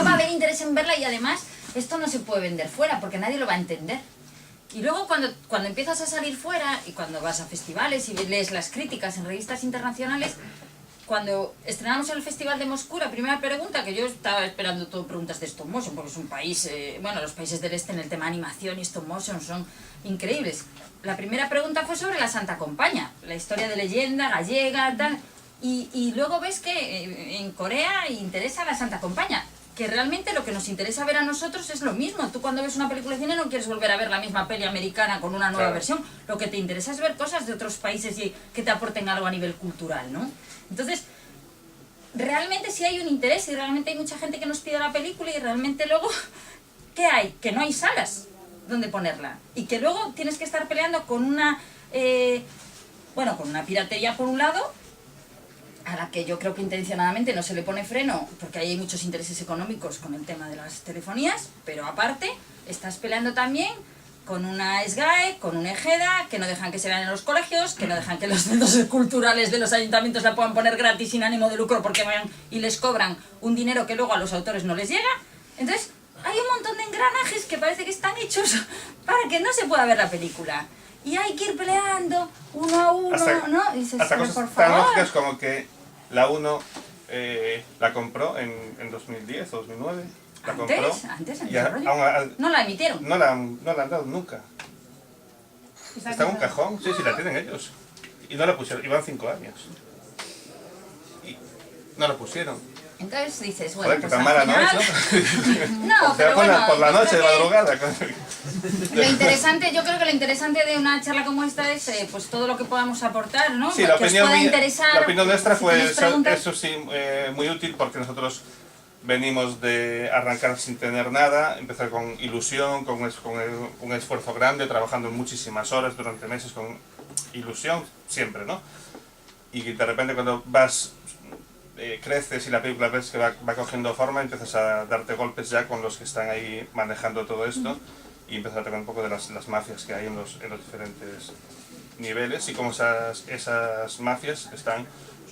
va a haber interés en verla y además esto no se puede vender fuera porque nadie lo va a entender. Y luego cuando empiezas a salir fuera y cuando vas a festivales y lees las críticas en revistas internacionales, cuando estrenamos en el Festival de Moscú, la primera pregunta, que yo estaba esperando todo preguntas de stop motion, porque es un país, bueno, los países del este en el tema animación y stop motion son increíbles. La primera pregunta fue sobre la Santa Compaña, la historia de leyenda gallega, tal. Y luego ves que en Corea interesa la Santa Compaña, que realmente lo que nos interesa ver a nosotros es lo mismo. Tú cuando ves una película de cine no quieres volver a ver la misma peli americana con una nueva Claro. versión. Lo que te interesa es ver cosas de otros países y que te aporten algo a nivel cultural, ¿no? Entonces, realmente sí hay un interés y realmente hay mucha gente que nos pide la película y realmente luego, ¿qué hay? Que no hay salas donde ponerla. Y que luego tienes que estar peleando con una, con una piratería por un lado, a la que yo creo que intencionadamente no se le pone freno, porque ahí hay muchos intereses económicos con el tema de las telefonías, pero aparte estás peleando también con una SGAE, con un EGEDA, que no dejan que se vean en los colegios, que no dejan que los centros culturales de los ayuntamientos la puedan poner gratis sin ánimo de lucro porque vayan y les cobran un dinero que luego a los autores no les llega. Entonces, hay un montón de engranajes que parece que están hechos para que no se pueda ver la película. Y hay que ir peleando uno a uno, ¿no? Y dices, hasta pero cosas por tan favor. lógicas como que la 1 la compró en 2010 o 2009. La compró. Antes, en y a- desarrollo. aún No la emitieron. no la han dado nunca. Está en un cajón, sí, la tienen ellos. Y no la pusieron, iban 5 años. Y no la pusieron. Entonces dices, bueno, Joder, que pues tan al mala final... no No, O sea, pero bueno, por la yo noche, creo de que madrugada. Lo interesante, yo creo que lo interesante de una charla como esta es pues todo lo que podamos aportar, ¿no? Sí, la que os opinión, pueda interesar. la opinión nuestra si fue tenéis preguntas. eso sí, muy útil porque nosotros venimos de arrancar sin tener nada, empezar con ilusión, con un esfuerzo grande, trabajando muchísimas horas durante meses con ilusión, siempre, ¿no? Y de repente cuando creces y la película ves que va cogiendo forma, empiezas a darte golpes ya con los que están ahí manejando todo esto y empiezas a tocar un poco de las mafias que hay en los diferentes niveles y cómo esas mafias están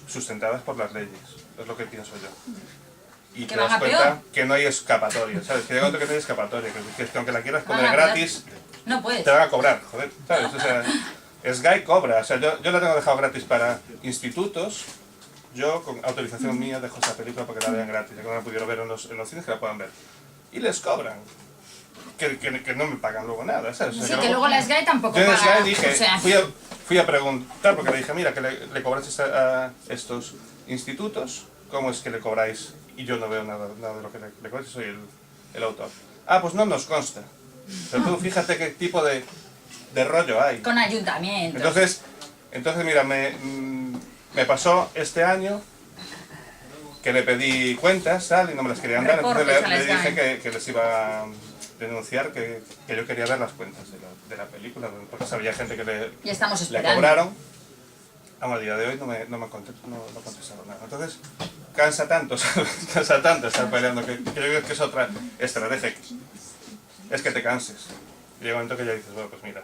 sustentadas por las leyes, es lo que pienso yo. Y Que te das van a cuenta peor. que no hay escapatoria, ¿sabes? Que llega otro que no hay escapatoria, que aunque la quieras poner Van a peor. gratis, No puedes. te van a cobrar, joder, ¿sabes? O sea, Sky cobra, o sea, yo la tengo dejado gratis para institutos, yo con autorización mía dejo esa película para que la vean gratis, ya que no la pudieron ver en los cines, que la puedan ver. Y les cobran, que no me pagan luego nada, ¿sabes? O sea, Sí, que luego la SGAE tampoco yo en paga. Sky dije, o sea, fui a preguntar, porque le dije, mira, que le cobráis a estos institutos, ¿cómo es que le cobráis? Y yo no veo nada de lo que le cobráis, soy el autor. Ah, pues no nos consta. Pero tú fíjate qué tipo de rollo hay. con ayuntamientos. Entonces mira, me pasó este año que le pedí cuentas, tal, y no me las querían dar, entonces Reportes a le las dije GAE. que les iba a denunciar que yo quería ver las cuentas de la película, porque sabía gente que Ya estamos le esperando. cobraron. Aún al día de hoy no contestaron nada. Entonces, cansa tanto, ¿sabes? Cansa tanto estar peleando, que creo que es otra estrategia. Es que te canses. Y llega un momento que ya dices, bueno, pues mira,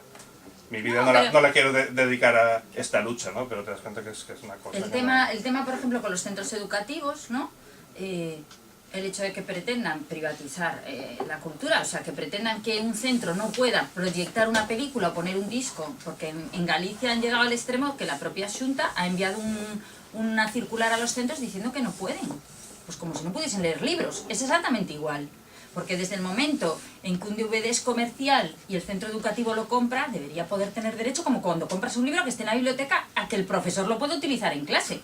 mi vida no la quiero dedicar a esta lucha, ¿no? Pero te das cuenta que es una cosa... El tema, por ejemplo, con los centros educativos, ¿no? El hecho de que pretendan privatizar la cultura, o sea, que pretendan que un centro no pueda proyectar una película o poner un disco, porque en Galicia han llegado al extremo que la propia Xunta ha enviado una circular a los centros diciendo que no pueden. Pues como si no pudiesen leer libros, es exactamente igual. Porque desde el momento en que un DVD es comercial y el centro educativo lo compra, debería poder tener derecho, como cuando compras un libro que esté en la biblioteca, a que el profesor lo pueda utilizar en clase.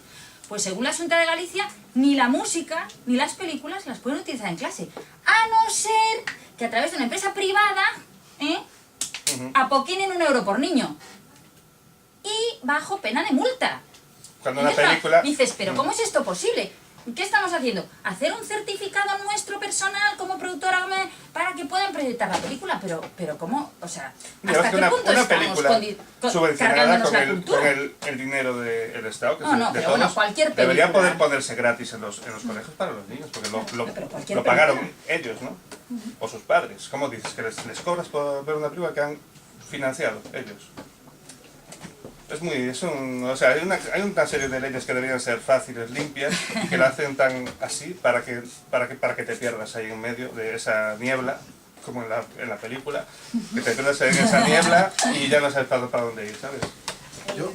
Pues según la Xunta de Galicia, ni la música ni las películas las pueden utilizar en clase. A no ser que a través de una empresa privada, apoquinen €1 por niño. Y bajo pena de multa. Cuando una película... Dices, pero ¿cómo es esto posible? ¿Qué estamos haciendo? ¿Hacer un certificado nuestro personal como productora para que puedan proyectar la película? Pero ¿cómo? O sea, ¿hasta qué punto una estamos película subvencionada cargándonos la cultura? con el dinero del Estado, que No, de pero todos, bueno, cualquier película. debería poder ponerse gratis en los colegios para los niños, porque lo pagaron ellos, ¿no? O sus padres. ¿Cómo dices? ¿Que les cobras por ver una película que han financiado ellos? O sea, hay una serie de leyes que deberían ser fáciles, limpias, y que la hacen tan así para que te pierdas ahí en medio de esa niebla, como en la película, que te pierdas ahí en esa niebla y ya no sabes para dónde ir, ¿sabes? Yo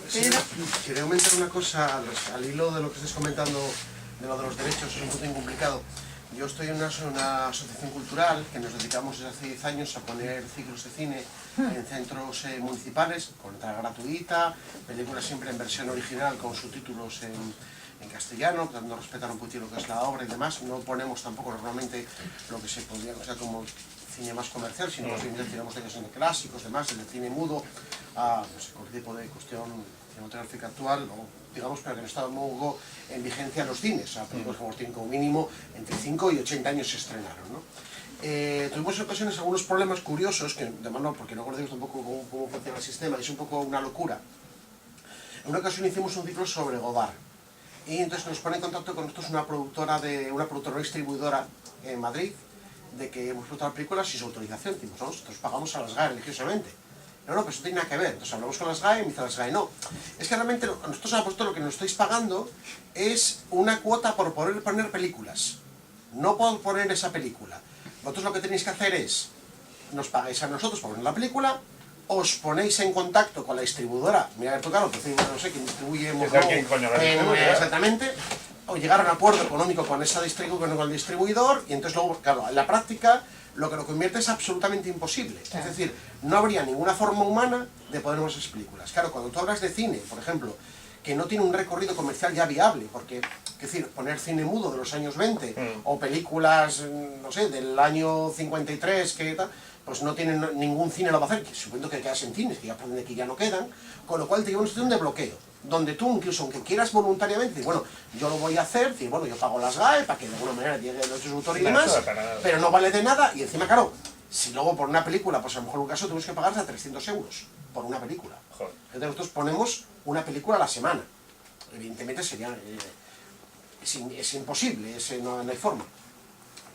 quería comentar una cosa al hilo de lo que estés comentando de lo de los derechos, es un punto complicado. Yo estoy en una asociación cultural que nos dedicamos desde hace 10 años a poner ciclos de cine en centros municipales, con entrada gratuita, películas siempre en versión original con subtítulos en castellano, tratando de respetar un poquito lo que es la obra y demás. No ponemos tampoco normalmente lo que se podría considerar como cine más comercial, sino más bien tiramos de cine clásicos, demás, desde cine mudo a no sé, cualquier tipo de cuestión cinematográfica actual, o digamos, pero que no está poco en vigencia los cines. O sea, películas como tienen como mínimo entre 5 y 80 años se estrenaron, ¿no? Tuvimos en ocasiones algunos problemas curiosos, que además no, porque no conocemos tampoco cómo funciona el sistema, es un poco una locura. En una ocasión hicimos un ciclo sobre Godard, y entonces nos pone en contacto con nosotros una productora distribuidora en Madrid, de que hemos producido películas sin su autorización. Dijimos, nosotros pagamos a las GAE religiosamente. No, pero eso tiene nada que ver. Entonces hablamos con las GAE y me dicen las GAE, no. Es que realmente nosotros a vosotros lo que nos estáis pagando es una cuota por poder poner películas. No por poner esa película. Vosotros lo que tenéis que hacer es, nos pagáis a nosotros por poner la película, os ponéis en contacto con la distribuidora, mira, claro, pues no sé quién distribuye, exactamente, o llegar a un acuerdo económico con esa con el distribuidor, y entonces luego, claro, en la práctica lo que lo convierte es absolutamente imposible. Claro. Es decir, no habría ninguna forma humana de poner esas películas. Claro, cuando tú hablas de cine, por ejemplo, que no tiene un recorrido comercial ya viable, porque, es decir, poner cine mudo de los años 20, o películas, no sé, del año 53, que tal, pues no tienen ningún cine lo va a hacer, que supongo que quedas en cines, que ya por aquí ya no quedan, con lo cual te lleva a una situación de bloqueo, donde tú, incluso aunque quieras voluntariamente, bueno, yo lo voy a hacer, bueno, yo pago las GAE para que de alguna manera llegue el derecho de autor y demás, pero no vale de nada, y encima, claro, si luego por una película, pues a lo mejor en un caso tenemos que pagar hasta 300 euros por una película. Joder. Entonces nosotros ponemos una película a la semana. Evidentemente sería... es imposible, no hay forma.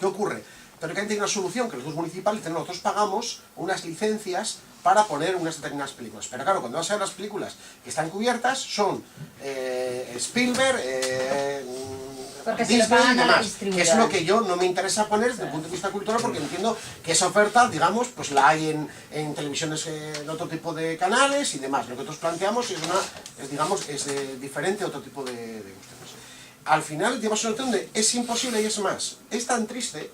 ¿Qué ocurre? Teóricamente hay una solución que los dos municipales, nosotros pagamos unas licencias para poner unas determinadas películas. Pero claro, cuando vas a ver las películas que están cubiertas son Spielberg, Disney y demás, que es lo que yo no me interesa poner desde el punto de vista cultural, porque entiendo que esa oferta, digamos, pues la hay en televisiones, en otro tipo de canales y demás. Lo que nosotros planteamos es diferente a otro tipo de cuestiones. Al final, digamos, una cuestión de es imposible y es más, es tan triste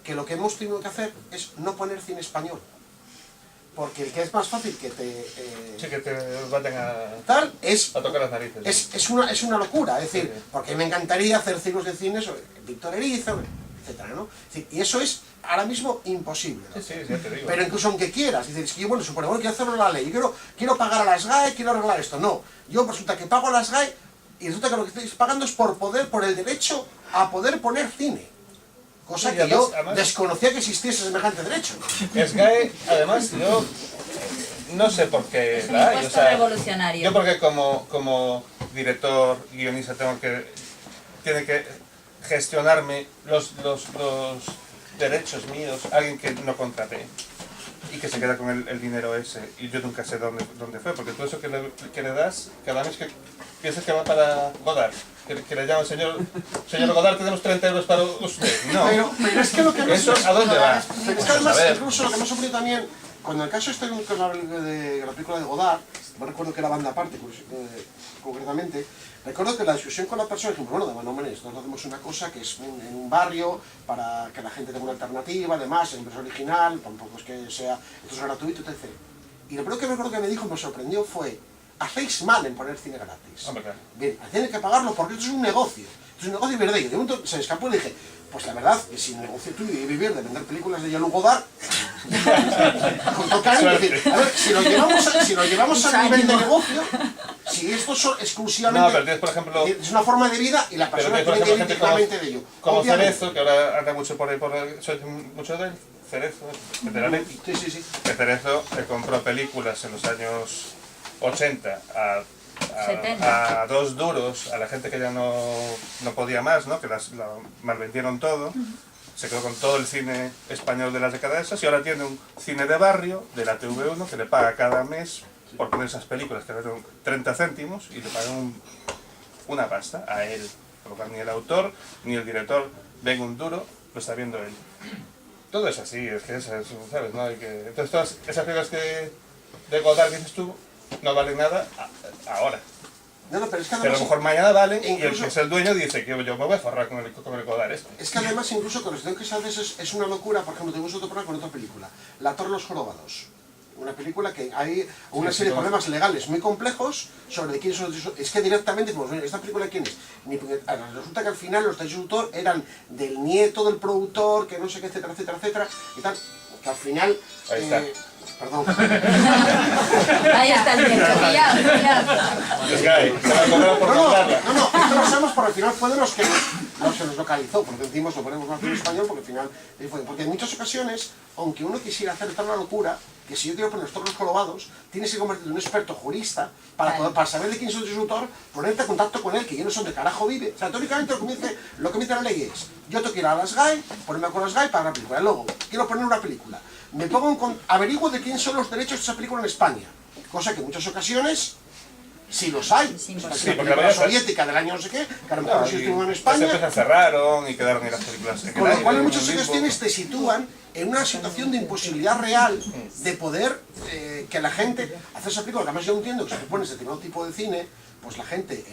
que lo que hemos tenido que hacer es no poner cine español. Porque el que es más fácil que te... sí, que te vayan a tocar las narices. Es una locura, es decir, porque me encantaría hacer ciclos de cine sobre Víctor Erizo, etcétera, ¿no? Es decir, y eso es ahora mismo imposible, ¿no? Sí, ya te digo. Pero incluso aunque quieras, dices, que yo, bueno, supone, bueno, quiero hacerlo la ley, yo quiero pagar a las GAE, quiero arreglar esto. No, yo resulta que pago a las GAE y resulta que lo que estáis pagando es por el derecho a poder poner cine. Cosa Sí, que además- yo además- desconocía que existiese semejante derecho. SGAE, además, yo no sé por qué Es un la hay. impuesto revolucionario. Yo porque como director, guionista, tiene que gestionarme los derechos míos, alguien que no contraté y que se queda con el dinero ese, y yo nunca sé dónde fue, porque todo eso que le das, cada mes que piensas que va para Godard, que le llaman señor Godard, tenemos 30 euros para usted. No, Pero es que lo que me ¿eso a dónde va? Pero es que además, incluso lo que me ha sorprendido también, cuando el caso este con la película de Godard, no recuerdo que era banda aparte, concretamente, recuerdo que la discusión con la persona, dijimos, bueno, de hombre, nosotros hacemos una cosa que es en un barrio, para que la gente tenga una alternativa, además, el inversor original, tampoco es que sea, esto es gratuito, etc. Y lo primero que me acuerdo que me dijo, me sorprendió, fue, hacéis mal en poner cine gratis. Hombre, claro. Bien, tienen que pagarlo porque esto es un negocio. Esto es un negocio verdadero. Y de un momento se me escapó y le dije, pues la verdad, que si el negocio tuyo y vivir de vender películas de Jean-Luc Godard, con todo cariño, es decir, a ver, si lo llevamos a nivel de negocio, si esto son exclusivamente... No, pero tienes, por ejemplo... Es una forma de vida y la Pero persona tienes, por tiene que ejemplo, vivir gente dignamente de ello. como Obviamente. Cerezo, que ahora anda mucho por ahí, soy mucho de él, Cerezo, de la Leti. Sí. Que Cerezo compró películas en los años 80 a 2 duros a la gente que ya no podía más, ¿no? Que la malvendieron todo. Se quedó con todo el cine español de las décadas esas y ahora tiene un cine de barrio de la TV1 que le paga cada mes por poner esas películas que valen 30 céntimos y le pagan una pasta a él. Por lo cual ni el autor ni el director ven un duro, lo está viendo él. Todo es así, es que ¿sabes? ¿No? Hay que... Entonces todas esas películas que de Godard dices tú no valen nada ahora. No, pero es que Pero a lo además... mejor mañana valen y el incluso- que es el dueño dice que yo me voy a forrar con el Godard este. Es que además incluso con la situación que sale es una locura. Por ejemplo, tenemos otro problema con otra película, La Torre de los Jorobados. Una película que hay una serie de problemas legales muy complejos sobre quiénes son los derechos. Es que directamente, pues, ¿esta película quién es? Resulta que al final los derechos de autor eran del nieto del productor, que no sé qué, etcétera, etcétera, etcétera, y tal. Que al final... Ahí está. Perdón. Ahí está el tiempo. Es que hay, se va a cobrar por comprarla. No, esto lo sabemos porque al final fue de los que nos localizó, porque decimos, lo ponemos más en español, porque al final, porque en muchas ocasiones, aunque uno quisiera hacer tal una locura, que si yo quiero poner los tornos jorobados, tienes que convertirte en un experto jurista para saber de quién es el autor, ponerte en contacto con él, que yo no sé dónde carajo vive. O sea, teóricamente lo que me dice la ley es, yo tengo que ir a las GAE, ponerme con las GAE para la película. Luego, quiero poner una película. Me pongo averiguo de quién son los derechos de esa película en España. Cosa que en muchas ocasiones sí los hay. Sí, La porque la película verdad- soviética del año no sé qué, que a lo mejor sí estuvo en Las España. empresas cerraron y quedaron ahí las películas en el Con lo aire, cual en en muchas un limbo. ocasiones te sitúan en una situación de imposibilidad real de poder que la gente hace esa película, que además yo entiendo que si tú pones determinado tipo de cine, pues la gente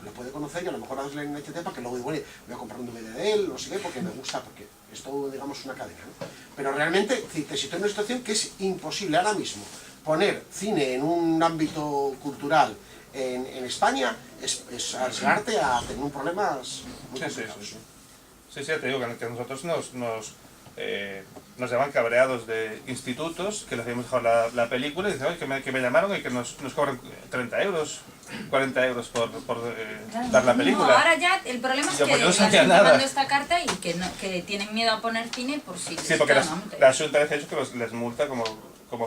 lo puede conocer y a lo mejor haces la NTT para que luego diga, bueno, voy a comprar un DVD de él, no sé qué, porque me gusta, porque es todo, digamos, una cadena, ¿no? Pero realmente te sitúa en una situación que es imposible ahora mismo. Poner cine en un ámbito cultural en España es arriesgarte a tener un problemas muy complicados. Sí, te digo que a nosotros nos llaman cabreados de institutos que les habíamos dejado la película y dicen, oye, que me llamaron y que nos cobran 30 euros, 40 euros por dar la película. No, ahora ya el problema es Yo, que pues, yo no están sabía nada. mandando esta carta y que tienen miedo a poner cine por si... Sí, porque la Junta ha hecho que les multa como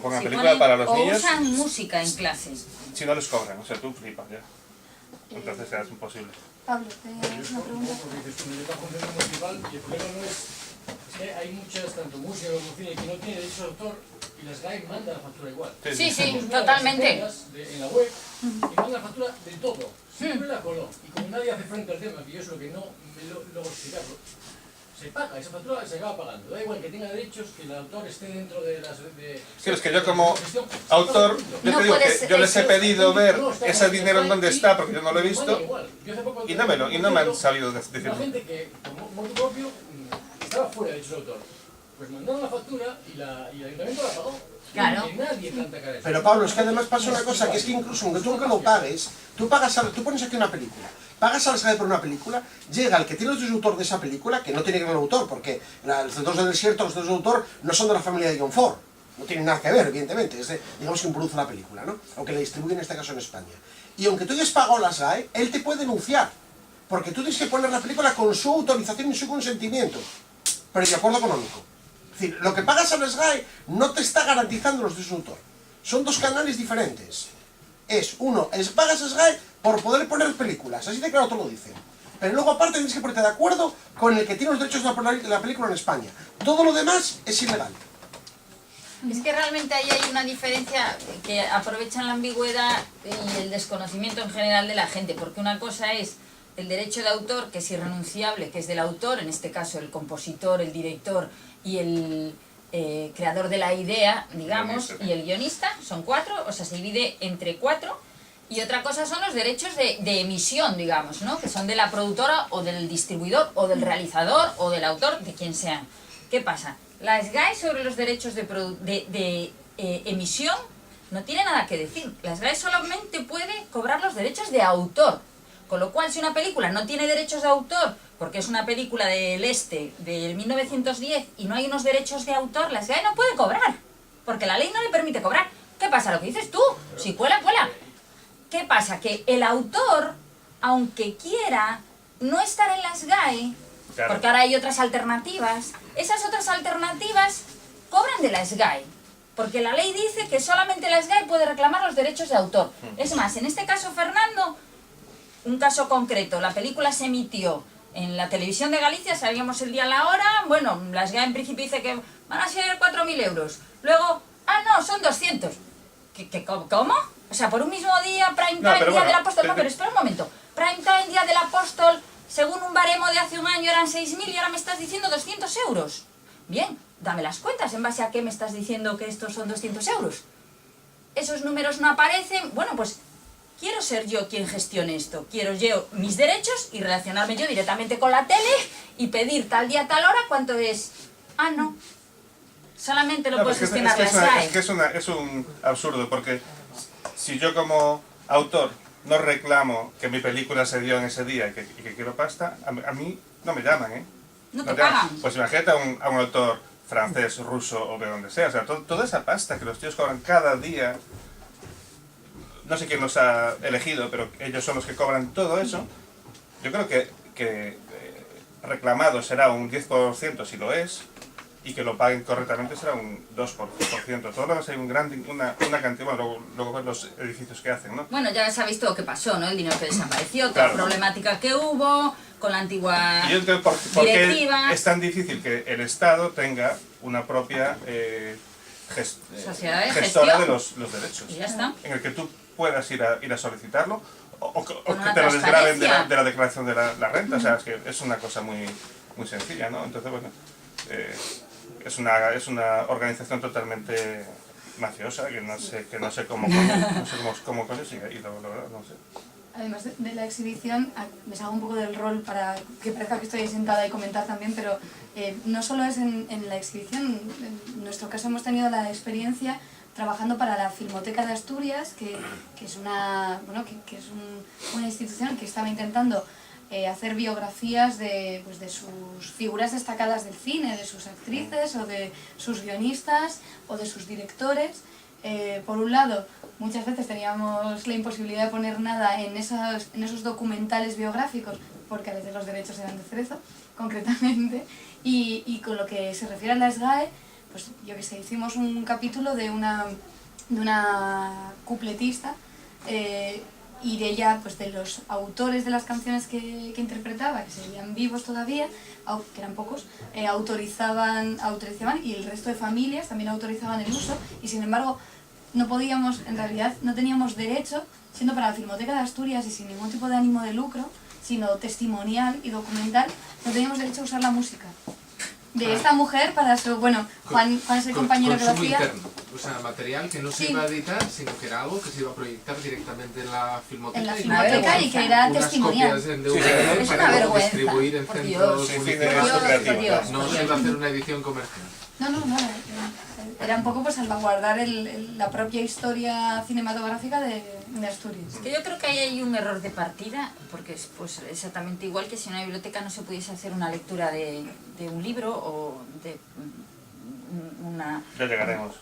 pongan película para los niños, o usan música en clase. si no les cobran, o sea, tú flipas ya. Entonces ya es imposible. Pablo, ¿tenías una pregunta? Porque dices, tú, yo trabajo en centro municipal y el problema no es que hay muchas, tanto música como cine, que no tiene derechos de autor y las GAE mandan la factura igual. Sí, sí, Tenemos una de las totalmente. escuelas en la web y mandan la factura de todo. Siempre la coló. Y como nadie hace frente al tema, que yo es lo que no me logro explicarlo, se paga, esa factura se acaba pagando. Da igual que tenga derechos, que el autor esté dentro de las... Sí, es que yo como autor, yo No te digo puedes- que yo les he pedido ver No, está ese en dinero en dónde y está, porque yo no lo he mandan visto, igual. Yo hace poco y no me han sabido decir. La gente que, como motu propio, estaba fuera de derechos de autor. Pues mandaron la factura y el ayuntamiento la pagó. Claro. Que nadie planta cara a eso. Pero Pablo, es que además pasa una cosa, que es que incluso aunque tú nunca lo pagues, tú pones aquí una película, pagas a la SGAE por una película, llega el que tiene los derechos de autor de esa película, que no tiene que ver el autor, porque los derechos del desierto, los derechos de autor, no son de la familia de John Ford, no tienen nada que ver, evidentemente, es de, digamos, quien produce la película, ¿no? O que le distribuye en este caso en España. Y aunque tú hayas pagado las GAE, él te puede denunciar. Porque tú tienes que poner la película con su autorización y su consentimiento. Pero de acuerdo económico. Es decir, lo que pagas a las GAE no te está garantizando los derechos de autor. Son dos canales diferentes. Pagas a SGAE por poder poner películas, así de claro te lo dicen. Pero luego aparte tienes que ponerte de acuerdo con el que tiene los derechos de la película en España. Todo lo demás es ilegal. Es que realmente ahí hay una diferencia que aprovechan la ambigüedad y el desconocimiento en general de la gente, porque una cosa es el derecho de autor, que es irrenunciable, que es del autor, en este caso el compositor, el director y el creador de la idea, digamos, y el guionista, son 4, o sea, se divide entre 4, y otra cosa son los derechos de emisión, digamos, ¿no? Que son de la productora o del distribuidor o del realizador o del autor, de quien sea. ¿Qué pasa? La SGAE sobre los derechos de emisión no tiene nada que decir. La SGAE solamente puede cobrar los derechos de autor. Con lo cual, si una película no tiene derechos de autor, porque es una película del este, del 1910, y no hay unos derechos de autor, la SGAE no puede cobrar. Porque la ley no le permite cobrar. ¿Qué pasa? Lo que dices tú. Si cuela, cuela. ¿Qué pasa? Que el autor, aunque quiera no estar en la SGAE, claro, porque ahora hay otras alternativas, esas otras alternativas cobran de la SGAE. Porque la ley dice que solamente la SGAE puede reclamar los derechos de autor. Es más, en este caso, Fernando, un caso concreto, la película se emitió en la televisión de Galicia, sabíamos el día, la hora, bueno, la SGAE en principio dice que van a ser 4.000 euros. Luego, no, son 200. ¿Cómo? O sea, por un mismo día, prime time, día del apóstol, no, pero espera un momento. Prime time, día del apóstol, según un baremo de hace un año eran 6.000 y ahora me estás diciendo 200 euros. Bien, dame las cuentas, ¿en base a qué me estás diciendo que estos son 200 euros? Esos números no aparecen, bueno, pues quiero ser yo quien gestione esto, quiero yo mis derechos y relacionarme yo directamente con la tele y pedir tal día, tal hora, ¿cuánto es? No, solamente lo puedes gestionar la SGAE. Es un absurdo, porque si yo como autor no reclamo que mi película se dio en ese día y que quiero pasta, a mí no me llaman, ¿eh? No te pagan. Pues imagínate a un autor francés, ruso o de donde sea, o sea, toda esa pasta que los tíos cobran cada día, no sé quién los ha elegido, pero ellos son los que cobran todo eso. Yo creo que reclamado será un 10% si lo es, y que lo paguen correctamente será un 2%. Todo lo demás hay una cantidad, bueno, luego ver los edificios que hacen, ¿no? Bueno, ya sabéis todo lo que pasó, ¿no? El dinero que desapareció, toda la problemática que hubo con la antigua y yo entiendo por directiva. Qué es tan difícil que el Estado tenga una propia gestora de los derechos. Y ya está. En el que tú puedas ir a solicitarlo o que te lo desgraven de la declaración de la renta. O sea, es que es una cosa muy sencilla, ¿no? Entonces, bueno, es una organización totalmente mafiosa que no sé cómo coño sigue y la verdad no sé. Además de la exhibición, me salgo un poco del rol para que parezca que estoy sentada y comentar también, pero no solo es en la exhibición. En nuestro caso hemos tenido la experiencia trabajando para la Filmoteca de Asturias, que es una institución que estaba intentando hacer biografías de sus figuras destacadas del cine, de sus actrices o de sus guionistas o de sus directores. Por un lado, muchas veces teníamos la imposibilidad de poner nada en esos documentales biográficos, porque a veces los derechos eran de Cerezo, concretamente, y con lo que se refiere a la SGAE, pues yo que sé, hicimos un capítulo de una cupletista, y de ella, pues de los autores de las canciones que interpretaba, que seguían vivos todavía, que eran pocos, autorizaban y el resto de familias también autorizaban el uso, y sin embargo no podíamos, en realidad no teníamos derecho, siendo para la Filmoteca de Asturias y sin ningún tipo de ánimo de lucro, sino testimonial y documental, no teníamos derecho a usar la música de esta mujer para su, bueno, Juan es el compañero que lo hacía. Interno, o sea, material que no se iba a editar, sino que era algo que se iba a proyectar directamente en la Filmoteca. En la Filmoteca y que era testimonial. Unas copias en DVD Es para una vergüenza, distribuir en por centros Dios. municipales. No se iba a hacer una edición comercial. No, era un poco pues salvaguardar la propia historia cinematográfica de Asturias. Es que yo creo que ahí hay un error de partida, porque es pues exactamente igual que si en una biblioteca no se pudiese hacer una lectura de un libro o de una... Ya llegaremos.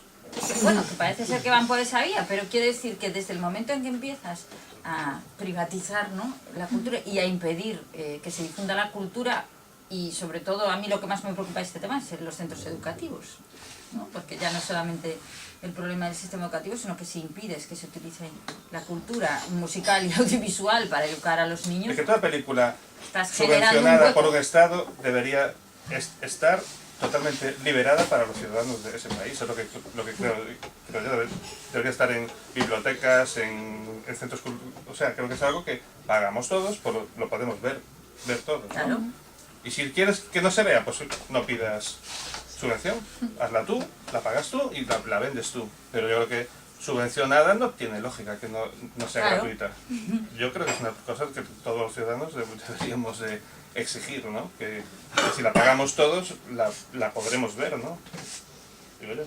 Bueno, que parece ser que van por esa vía, pero quiere decir que desde el momento en que empiezas a privatizar, ¿no?, la cultura y a impedir que se difunda la cultura. Y sobre todo, a mí lo que más me preocupa de este tema es los centros educativos, ¿no? Porque ya no solamente el problema del sistema educativo, sino que si impides que se utilice la cultura musical y audiovisual para educar a los niños, Es que toda película estás generando un subvencionada hueco. por un Estado debería estar totalmente liberada para los ciudadanos de ese país. Es lo que creo yo. Debería estar en bibliotecas, en centros culturales. O sea, creo que es algo que pagamos todos, lo podemos ver todos, ¿no? Claro. Y si quieres que no se vea, pues no pidas subvención, hazla tú, la pagas tú y la vendes tú. Pero yo creo que subvencionada no tiene lógica que no sea Claro. gratuita. Yo creo que es una cosa que todos los ciudadanos deberíamos de exigir, ¿no? Que si la pagamos todos, la podremos ver, ¿no? Digo yo.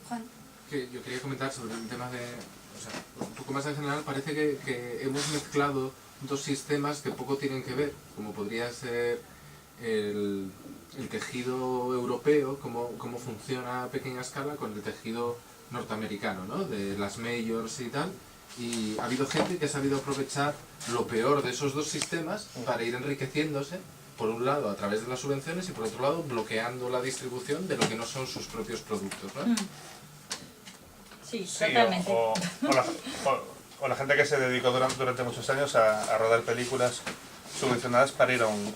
Juan. Que yo quería comentar sobre el tema de, o sea, un poco más en general, parece que hemos mezclado dos sistemas que poco tienen que ver, como podría ser el tejido europeo, cómo funciona a pequeña escala, con el tejido norteamericano, ¿no?, de las majors y tal. Y ha habido gente que ha sabido aprovechar lo peor de esos dos sistemas para ir enriqueciéndose, por un lado a través de las subvenciones y por otro lado bloqueando la distribución de lo que no son sus propios productos, ¿no? Sí, Sí, totalmente. o la gente que se dedicó durante muchos años a rodar películas subvencionadas para ir a un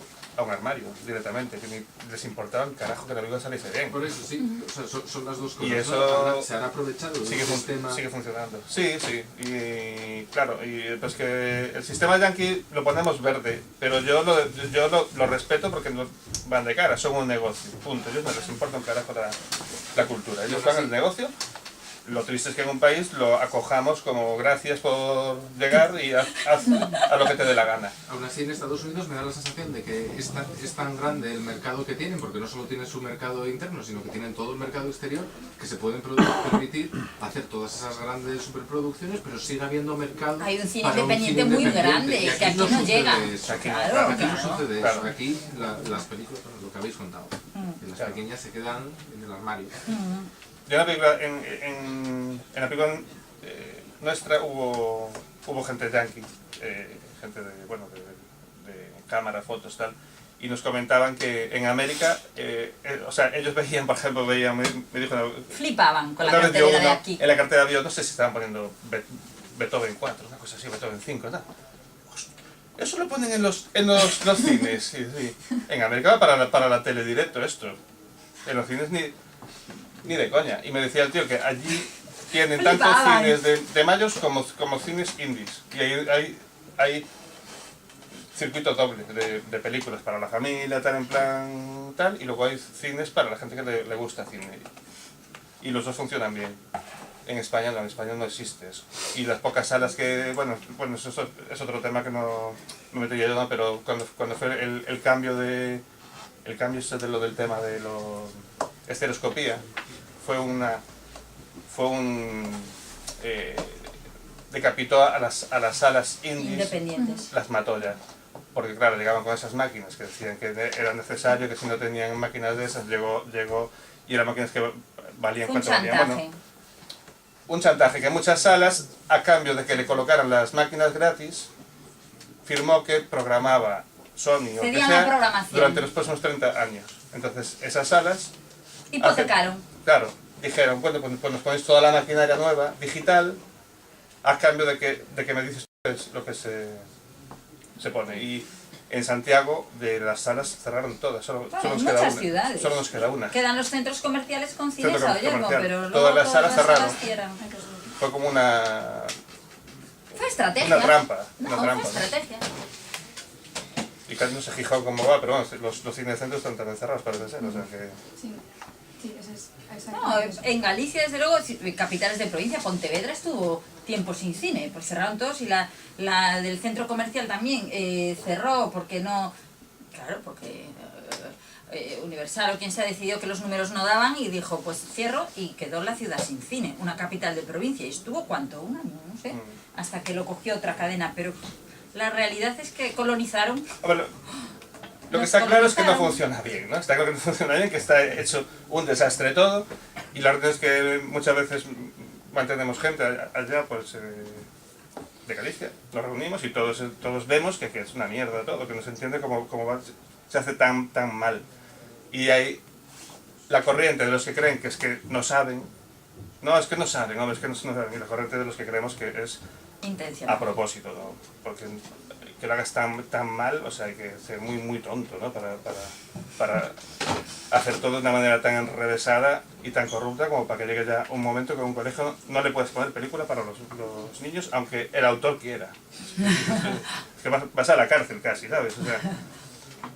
armario directamente, que ni les importaba un carajo que la película saliese bien. Por eso sí, o sea, son las dos cosas. Y ¿no? eso Se han aprovechado de sigue, un sistema. sigue funcionando. Sí, y claro, y pues que el sistema yankee lo ponemos verde, pero yo lo respeto porque no van de cara, son un negocio, punto. Ellos no les importa un carajo la cultura, ellos van al negocio. Lo triste es que en un país lo acojamos como gracias por llegar y haz a lo que te dé la gana. Aún así, en Estados Unidos me da la sensación de que es tan grande el mercado que tienen, porque no solo tienen su mercado interno, sino que tienen todo el mercado exterior, que se pueden permitir hacer todas esas grandes superproducciones, pero sigue habiendo mercado. Hay un cine para independiente muy grande, Y que aquí no sucede llega. eso. Aquí Claro, Aquí no claro. sucede Claro. eso. Aquí las películas, bueno, lo que habéis contado, que las Claro. pequeñas se quedan en el armario. Yo en la película, en la película nuestra hubo gente yankee, gente de cámara, fotos, tal, y nos comentaban que en América, o sea, ellos veían, por ejemplo, me dijo Flipaban con la una vez vio cartelera de uno, aquí. en la cartera había, no sé si estaban poniendo Beethoven 4, una cosa así, Beethoven 5, tal. Eso lo ponen en los cines, sí. En América va para la tele directo esto, en los cines ni de coña. Y me decía el tío que allí tienen tantos Flipaban. cines de mayos como cines indies. Y hay circuito doble de películas para la familia, tal, en plan tal, y luego hay cines para la gente que le gusta cine. Y los dos funcionan bien. En España no existe eso. Y las pocas salas que, bueno eso es otro tema que no me metería yo, ¿no? Pero cuando fue el cambio de lo del tema de la estereoscopía, decapitó a las salas indies, Independientes. las mató ya. Porque claro, llegaban con esas máquinas que decían que era necesario, que si no tenían máquinas de esas, llegó y eran máquinas que valían Fue un cuánto valían. chantaje. Bueno, un chantaje que muchas salas, a cambio de que le colocaran las máquinas gratis, firmó que programaba Sony o que Cedían la sea programación. durante los próximos 30 años. Entonces, esas salas, Hipotecaron. claro, dijeron, bueno, pues nos ponéis toda la maquinaria nueva, digital, a cambio de que me dices lo que se pone. Y en Santiago, de las salas cerraron todas, solo Bueno, nos en queda muchas una. ciudades. Solo nos queda una. Quedan los centros comerciales con cines Centro a Ollego, comercial. pero luego Todas las salas cerraron. cierran. Fue como una Fue trampa. No, una fue trampa. estrategia. Y casi no sé Gijón cómo va, pero bueno, los cinecentros están también cerrados, parece ser, o sea que... Sí, eso es No, exactamente eso. en Galicia, desde luego, capitales de provincia, Pontevedra estuvo tiempo sin cine, pues cerraron todos y la del centro comercial también cerró porque no... Claro, porque Universal o quien sea decidió que los números no daban y dijo, pues cierro, y quedó la ciudad sin cine, una capital de provincia. Y estuvo, ¿cuánto? Un año, no sé, hasta que lo cogió otra cadena, pero la realidad es que colonizaron. Bueno, lo que Nos está claro es que no colonizaron. funciona bien, ¿no? Está claro que no funciona bien, que está hecho un desastre todo, y la verdad es que muchas veces mantenemos gente allá, pues de Galicia, nos reunimos y todos vemos que es una mierda todo, que no se entiende cómo se hace tan mal. Y hay la corriente de los que creen que es que no saben, no, es que no saben, no, es que no saben, y la corriente de los que creemos que es a propósito, ¿no? Porque que lo hagas tan mal, o sea, hay que ser muy tonto, ¿no? Para hacer todo de una manera tan enrevesada y tan corrupta como para que llegue ya un momento que en un colegio no le puedes poner película para los niños, aunque el autor quiera. Es que vas a la cárcel casi, ¿sabes? O sea,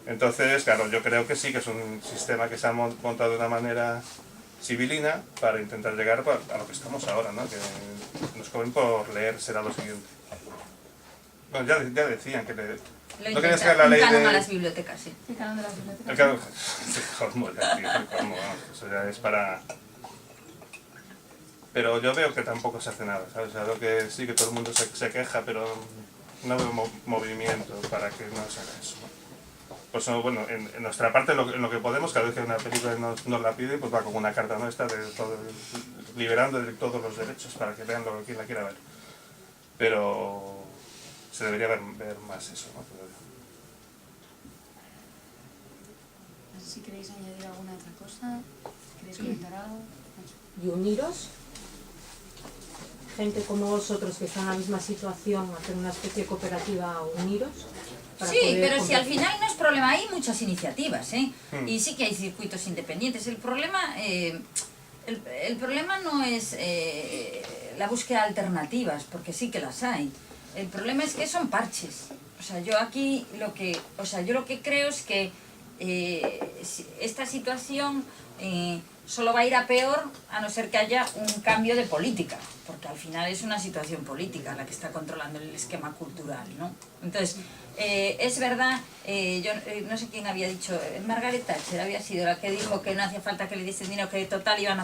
entonces, claro, yo creo que sí que es un sistema que se ha montado de una manera civilina para intentar llegar a lo que estamos ahora, ¿no? Que nos cobren por leer será lo siguiente. Bueno, ya decían que no querían sacar la ley canon de... a las bibliotecas, sí. El canon de las bibliotecas. El canon... colmo, ya, tío, el colmo, vamos, eso ya es para... Pero yo veo que tampoco se hace nada, ¿sabes? O sea, veo que sí, que todo el mundo se queja, pero no veo movimiento para que no se haga eso, ¿no? Pues bueno, en nuestra parte, en lo que podemos, cada vez que una película nos la pide, pues va con una carta nuestra de todo, liberando de todos los derechos para que vean lo que quien la quiera ver. Pero se debería ver más eso, ¿no? No sé si queréis añadir alguna otra cosa, queréis comentar algo. Y uniros, gente como vosotros que están en la misma situación, hacer una especie de cooperativa, uniros. Sí, pero si al final no es problema, hay muchas iniciativas, ¿eh? Y sí que hay circuitos independientes. El problema no es la búsqueda de alternativas, porque sí que las hay. El problema es que son parches. O sea, yo aquí lo que creo es que esta situación solo va a ir a peor a no ser que haya un cambio de política, porque al final es una situación política la que está controlando el esquema cultural, ¿no? Entonces, es verdad, yo no sé quién había dicho, Margaret Thatcher había sido la que dijo que no hacía falta que le diesen dinero, que total iban a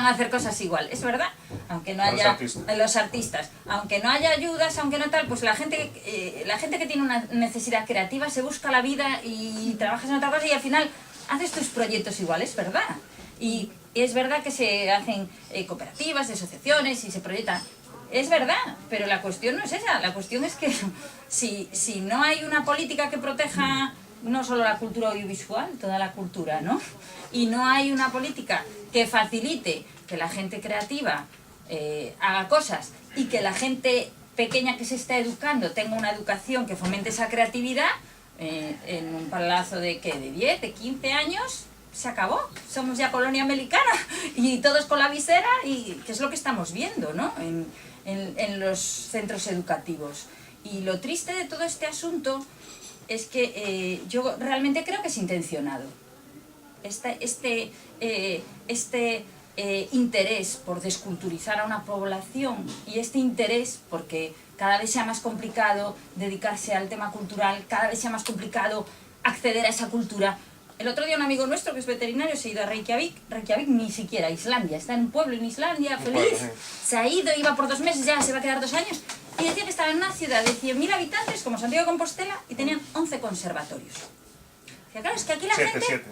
hacer cosas igual. Es verdad, aunque no haya los artistas, aunque no haya ayudas, aunque no tal, pues la gente que tiene una necesidad creativa se busca la vida y trabajas en otra cosa y al final haces tus proyectos igual, es verdad. Y es verdad que se hacen cooperativas, asociaciones y se proyectan. Es verdad, pero la cuestión no es esa. La cuestión es que si no hay una política que proteja no solo la cultura audiovisual, toda la cultura, ¿no? Y no hay una política que facilite que la gente creativa haga cosas y que la gente pequeña que se está educando tenga una educación que fomente esa creatividad, en un plazo de, ¿qué? De 10, de 15 años... se acabó, somos ya colonia americana y todos con la visera y que es lo que estamos viendo, ¿no? En los centros educativos. Y lo triste de todo este asunto es que yo realmente creo que es intencionado. Este interés por desculturizar a una población y este interés porque cada vez sea más complicado dedicarse al tema cultural, cada vez sea más complicado acceder a esa cultura. El otro día un amigo nuestro que es veterinario se ha ido a Reykjavik ni siquiera, Islandia, está en un pueblo en Islandia, feliz, se ha ido, iba por 2 meses, ya se va a quedar 2 años, y decía que estaba en una ciudad de 100.000 habitantes, como Santiago de Compostela, y tenían 11 conservatorios. Decía, claro, es que aquí la gente...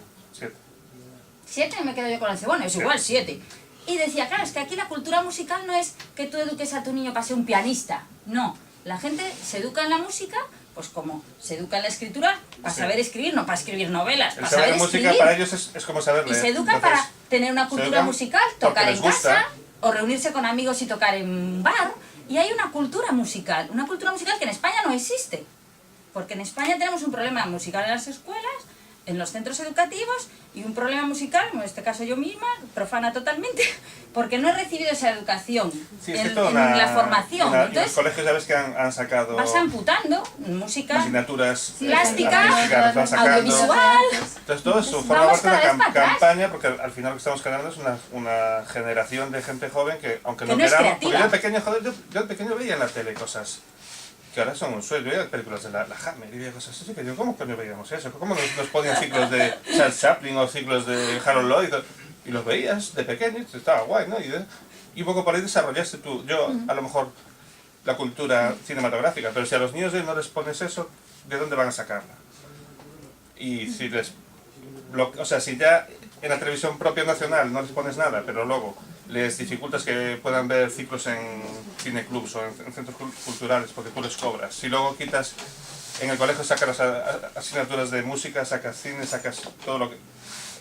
7, me quedo yo con el 11, bueno, es igual, 7. Y decía, claro, es que aquí la cultura musical no es que tú eduques a tu niño para ser un pianista, no, la gente se educa en la música... pues como se educa en la escritura, para saber escribir, no para escribir novelas, para saber música escribir. para ellos es como saber leer. Y se educa para tener una cultura musical, tocar en casa, o reunirse con amigos y tocar en un bar. Y hay una cultura musical que en España no existe. Porque en España tenemos un problema musical en las escuelas, en los centros educativos, y un problema musical, en este caso yo misma, profana totalmente, porque no he recibido esa educación en la formación. Entonces, los colegios ya ves que han sacado... vas amputando música, asignaturas plásticas, audiovisual... Entonces todo eso forma parte de una campaña, porque al final lo que estamos creando es una generación de gente joven que, aunque no queramos... Porque yo de pequeño, yo de pequeño veía en la tele cosas... que ahora son un sueño, veía películas de la Hammer y veía cosas así, que yo, ¿cómo coño veíamos eso? ¿Cómo nos ponían ciclos de Charles Chaplin o ciclos de Harold Lloyd? Y los veías de pequeño y estaba guay, ¿no? Y un poco por ahí desarrollaste tú, yo a lo mejor la cultura cinematográfica, pero si a los niños de hoy no les pones eso, ¿de dónde van a sacarla? Y si si ya en la televisión propia nacional no les pones nada, pero luego les dificultas que puedan ver ciclos en cineclubs o en centros culturales porque tú les cobras. Si luego quitas, en el colegio sacas las asignaturas de música, sacas cine, sacas todo lo que...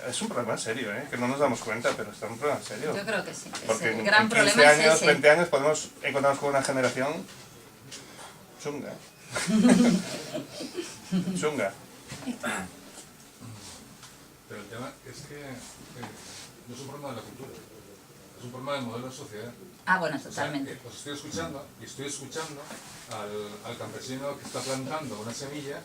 Es un problema serio, que no nos damos cuenta, pero es un problema serio. Yo creo que sí. Porque El gran en 15 problema años, es ese. 20 años podemos encontrarnos con una generación chunga. Chunga. Pero el tema es que no es un problema de la cultura, es un problema del modelo de sociedad. Ah, bueno, O sea, totalmente. os estoy escuchando y estoy escuchando al campesino que está plantando una semilla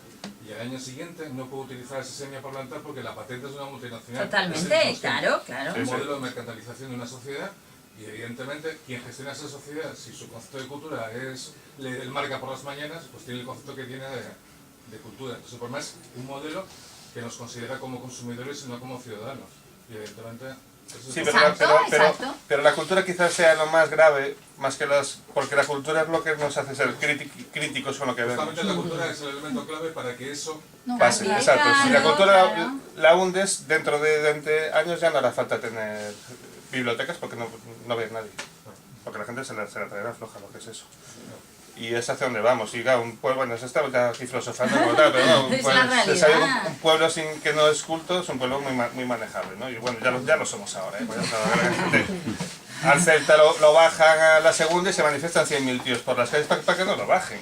y al año siguiente no puede utilizar esa semilla para plantar porque la patente es una multinacional. Totalmente, claro, claro. Es un modelo de mercantilización de una sociedad y evidentemente quien gestiona esa sociedad, si su concepto de cultura es el marca por las mañanas, pues tiene el concepto que tiene de cultura. Entonces el problema es un modelo que nos considera como consumidores y no como ciudadanos. Y evidentemente... Sí, Exacto. pero la cultura quizás sea lo más grave, más que porque la cultura es lo que nos hace ser críticos con lo que vemos. Justamente la cultura es el elemento clave para que eso pase. Claro, Exacto. Si la claro, cultura claro. la hundes, dentro de 20 años ya no hará falta tener bibliotecas porque no va a ir nadie. Porque la gente se la traerá floja lo que es eso. Y es hacia donde vamos. Y claro, un pueblo, bueno, se está ya aquí filosofando como tal, pero no, Es la realidad. un pueblo sin que no es culto es un pueblo muy manejable, ¿no? Y bueno, ya lo somos ahora, ¿eh? Pues ya sabes, la gente, al Celta lo bajan a la segunda y se manifiestan 100.000 tíos por las calles para que no lo bajen.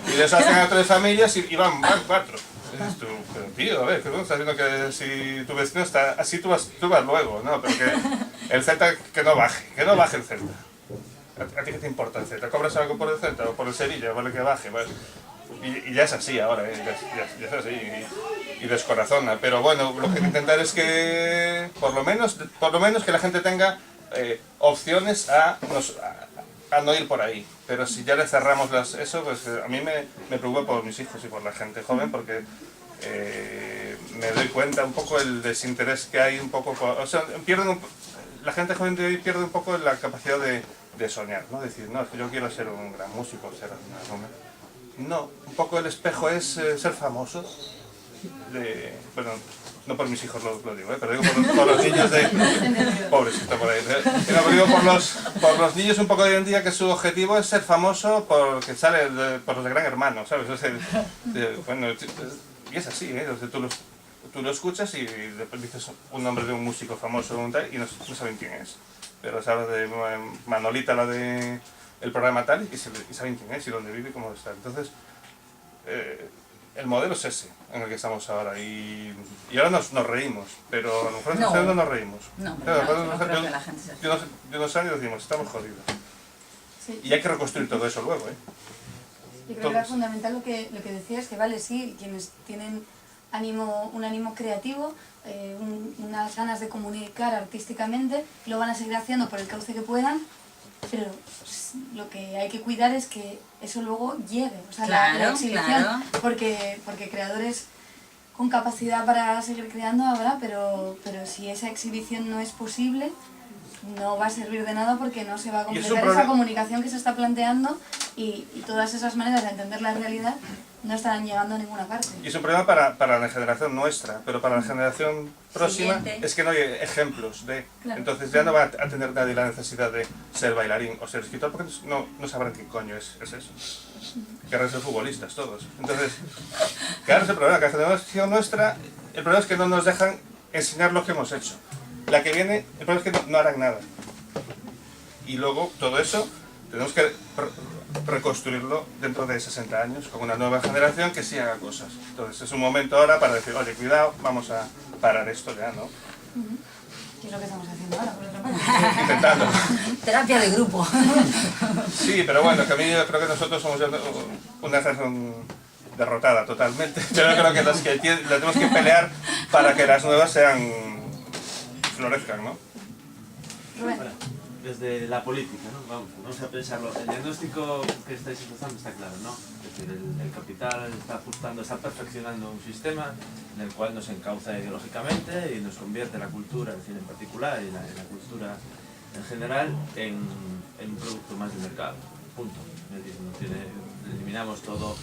Y les hacen a 3 familias y van 4. Dices tú, pero tío, a ver, ¿qué estás viendo que si tu vecino está así tú vas luego, ¿no? Pero que el Celta que no baje el Celta. ¿A ti qué te importa el Celta? ¿Cobras algo por el Celta o por el Sevilla? Vale que baje, vale. Y ya es así ahora, ya es así y descorazona. Pero bueno, lo que hay que intentar es que por lo menos que la gente tenga opciones a no ir por ahí. Pero si ya le cerramos eso, pues a mí me preocupa por mis hijos y por la gente joven porque me doy cuenta un poco el desinterés que hay un poco, o sea, la gente joven de hoy pierde un poco la capacidad de soñar, ¿no? Decir, no, es que yo quiero ser un gran músico, no, un poco el espejo es ser famoso. Bueno, no por mis hijos lo digo, pero digo por los niños de... Pobres que están por ahí. Pero digo por los niños un poco de hoy en día que su objetivo es ser famoso porque sale por los de Gran Hermano, ¿sabes? Bueno, y es así, ¿eh? O sea, tú lo escuchas y después dices un nombre de un músico famoso y no saben quién es. Pero sabes de Manolita, la de el programa tal, y saben quién es y dónde vive y cómo está. Entonces, el modelo es ese en el que estamos ahora. Y ahora nos reímos, pero a lo mejor no nos reímos. No creo que la gente se ría. De unos años decimos, estamos jodidos. Sí. Y hay que reconstruir todo eso luego, ¿eh? Yo creo que era fundamental lo que decías, que vale, sí, quienes tienen un ánimo creativo, unas ganas de comunicar artísticamente, lo van a seguir haciendo por el cauce que puedan, pero lo que hay que cuidar es que eso luego llegue, o sea, la exhibición, claro. porque creadores con capacidad para seguir creando habrá, pero si esa exhibición no es posible, no va a servir de nada porque no se va a completar esa comunicación que se está planteando y todas esas maneras de entender la realidad no estarán llegando a ninguna parte. Y es un problema para la generación nuestra, pero para la generación próxima es que no hay ejemplos de... Claro. Entonces ya no va a tener nadie la necesidad de ser bailarín o ser escritor porque no sabrán qué coño es eso. Querrán ser futbolistas todos. Entonces, claro, es el problema, que la generación nuestra, el problema es que no nos dejan enseñar lo que hemos hecho. La que viene, el problema es que no harán nada. Y luego todo eso tenemos que reconstruirlo dentro de 60 años con una nueva generación que sí haga cosas. Entonces es un momento ahora para decir, oye, cuidado, vamos a parar esto ya, ¿no? ¿Qué es lo que estamos haciendo ahora, por otra parte? Intentando. Terapia de grupo. Sí, pero bueno, que a mí yo creo que nosotros somos ya una generación derrotada totalmente. Yo creo que las tenemos que pelear para que las nuevas florezcan, ¿no? Bueno, desde la política, ¿no? Vamos a pensarlo. El diagnóstico que estáis empezando está claro, ¿no? Es decir, el capital está perfeccionando un sistema en el cual nos encauza ideológicamente y nos convierte la cultura, el cine en particular y la cultura en general en un producto más de mercado. Punto. Es decir, eliminamos todo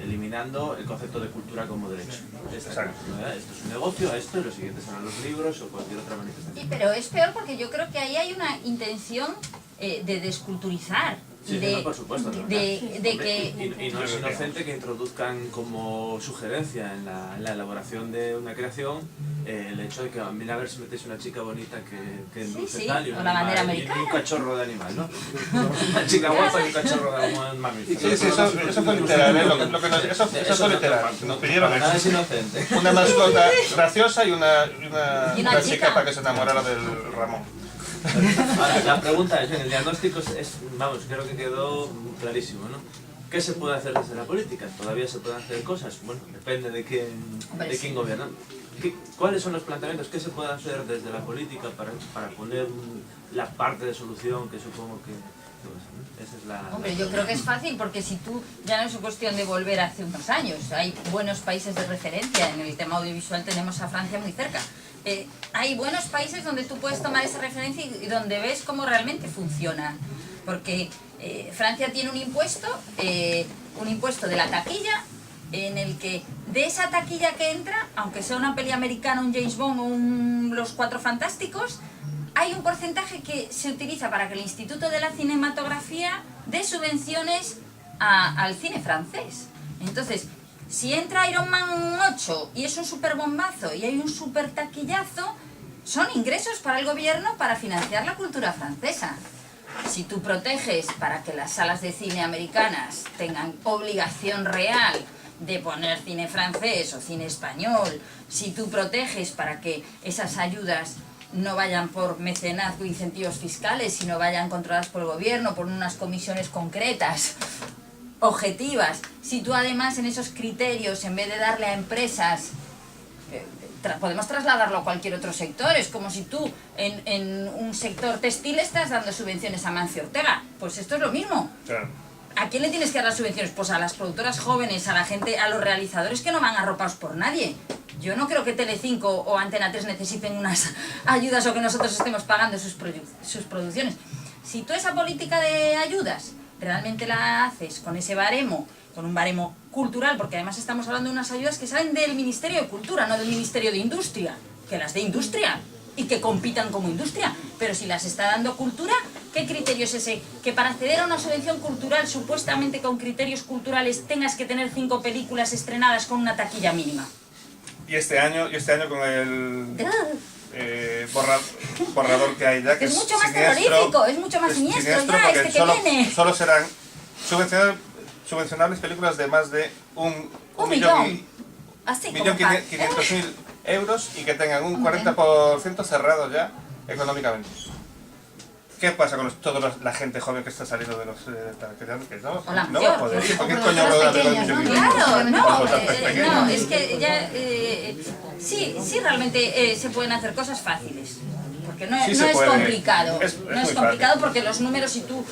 eliminando el concepto de cultura como derecho. Exacto. Esto es un negocio, esto y lo siguiente serán los libros o cualquier otra manifestación. Pero es peor porque yo creo que ahí hay una intención de desculturizar. Sí, no, por supuesto. Y no es que... inocente que introduzcan como sugerencia en la elaboración de una creación el hecho de que mira a ver si metéis una chica bonita que endulce tal y, o la bandera americana. Y un cachorro de animal, ¿no? Una chica guapa y un cachorro de un mamífero. Sí, eso fue literal, eso fue literal. Nos pidieron nada es inocente. Una mascota graciosa y una chica para que se enamorara del Ramón. Ahora, la pregunta es, el diagnóstico vamos, creo que quedó clarísimo, ¿no? ¿Qué se puede hacer desde la política? ¿Todavía se pueden hacer cosas? Bueno, depende de quién gobierna. ¿Cuáles son los planteamientos? ¿Qué se puede hacer desde la política para poner la parte de solución que supongo que... Esa es la... Hombre, yo creo que es fácil porque si tú, ya no es cuestión de volver hace unos años, hay buenos países de referencia, en el tema audiovisual tenemos a Francia muy cerca. Hay buenos países donde tú puedes tomar esa referencia y donde ves cómo realmente funciona. Porque Francia tiene un impuesto de la taquilla, en el que de esa taquilla que entra, aunque sea una peli americana, un James Bond o Los Cuatro Fantásticos, hay un porcentaje que se utiliza para que el Instituto de la Cinematografía dé subvenciones al cine francés. Entonces, si entra Iron Man 8 y es un super bombazo y hay un super taquillazo, son ingresos para el gobierno para financiar la cultura francesa. Si tú proteges para que las salas de cine americanas tengan obligación real de poner cine francés o cine español, si tú proteges para que esas ayudas no vayan por mecenazgo e incentivos fiscales, sino vayan controladas por el gobierno, por unas comisiones concretas, objetivas, si tú además en esos criterios, en vez de darle a empresas, podemos trasladarlo a cualquier otro sector, es como si tú en un sector textil estás dando subvenciones a Mancio Ortega, pues esto es lo mismo. Claro. ¿A quién le tienes que dar las subvenciones? Pues a las productoras jóvenes, a la gente, a los realizadores que no van arropados por nadie. Yo no creo que Telecinco o Antena 3 necesiten unas ayudas o que nosotros estemos pagando sus producciones. Si tú esa política de ayudas realmente la haces con ese baremo, con un baremo cultural, porque además estamos hablando de unas ayudas que salen del Ministerio de Cultura, no del Ministerio de Industria, que las de Industria y que compitan como industria, pero si las está dando cultura, ¿qué criterio es ese? Que para acceder a una subvención cultural, supuestamente con criterios culturales, tengas que tener 5 películas estrenadas con una taquilla mínima. Y este año con el borrador que hay ya, que es mucho más terrorífico, es mucho más siniestro ya, este que viene. Solo serán subvencionables películas de más de un millón. Así 1.500.000 euros y que tengan un 40% cerrado ya económicamente. ¿Qué pasa con toda la gente joven que está saliendo de los... no va a poder ir? ¿Por qué coño lo da de los Claro, es que ya... sí, realmente se pueden hacer cosas fáciles. Porque no es complicado. No es complicado porque los números, si tú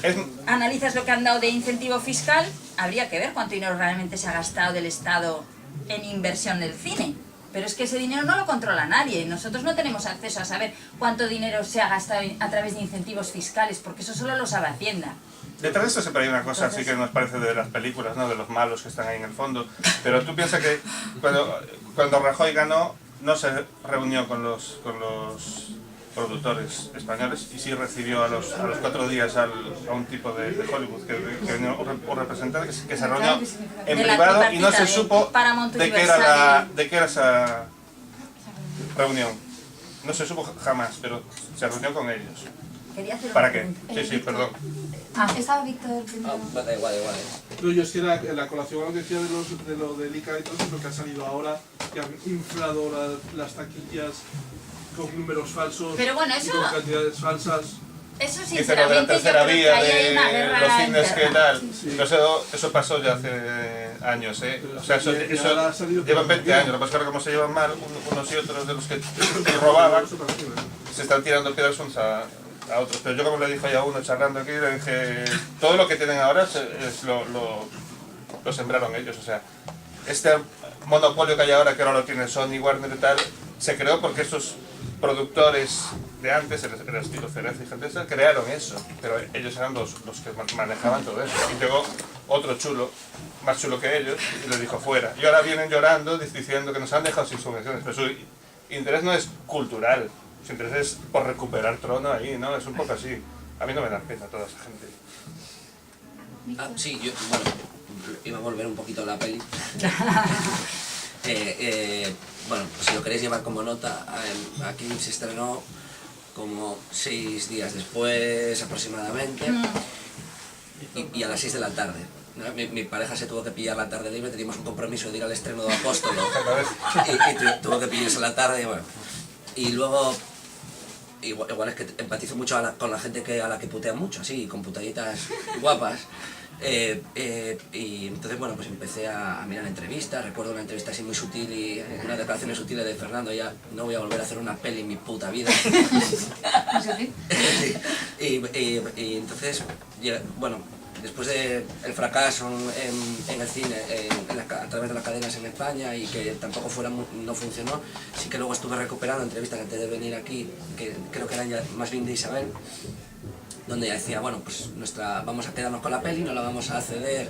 analizas lo que han dado de incentivo fiscal, habría que ver cuánto dinero realmente se ha gastado del Estado en inversión del cine. Pero es que ese dinero no lo controla nadie. Nosotros no tenemos acceso a saber cuánto dinero se ha gastado a través de incentivos fiscales, porque eso solo lo sabe Hacienda. Detrás de esto siempre hay una cosa así que nos parece de las películas, ¿no? De los malos que están ahí en el fondo. Pero tú piensas que cuando Rajoy ganó, no se reunió con los productores españoles y sí recibió a los 4 días a un tipo de Hollywood que venía un representante que se reunió en privado y no se supo de qué era esa reunión. No se supo jamás, pero se reunió con ellos. ¿Para qué? Sí, perdón. Estaba Víctor primero. Da igual. No, yo es que la colación a lo que decía de lo del ICA y todo eso, lo que ha salido ahora, que han inflado las taquillas con números falsos, pero bueno, eso, y con cantidades falsas. Eso sinceramente, dice lo de la tercera vía de los cines que tal. Sí. Eso pasó ya hace años, O sea, eso llevan 20 años. Lo que pasa es que como se llevan mal unos y otros de los que robaban, se están tirando piedras unos a otros. Pero yo, como le dije a uno charlando aquí, le dije, todo lo que tienen ahora lo sembraron ellos. O sea, este monopolio que hay ahora, que ahora lo tiene Sony, Warner y tal, se creó porque estos productores de antes, el estilo Cereza y gente esa, crearon eso, pero ellos eran los que manejaban todo eso. Y llegó otro chulo, más chulo que ellos, y les dijo fuera. Y ahora vienen llorando, diciendo que nos han dejado sin subvenciones, pero su interés no es cultural, su interés es por recuperar trono ahí, ¿no? Es un poco así. A mí no me da pena toda esa gente. Sí, yo, bueno, iba a volver un poquito a la peli. Bueno, si lo queréis llevar como nota, aquí se estrenó como 6 días después aproximadamente y a las 6 de la tarde. ¿No? Mi pareja se tuvo que pillar la tarde libre, teníamos un compromiso de ir al estreno de Apóstolo y tuvo que pillarse la tarde. Bueno. Y luego, igual es que empatizo mucho con la gente a la que putean mucho, así, con putaditas guapas. Y entonces, bueno, pues empecé a mirar entrevistas. Recuerdo una entrevista así muy sutil y unas declaraciones sutiles de Fernando: ya no voy a volver a hacer una peli en mi puta vida. y entonces, bueno, después del fracaso en el cine, a través de las cadenas en España, y que tampoco no funcionó, sí que luego estuve recuperando entrevistas antes de venir aquí, que creo que eran ya más bien de Isabel, donde ella decía, bueno, pues vamos a quedarnos con la peli, no la vamos a ceder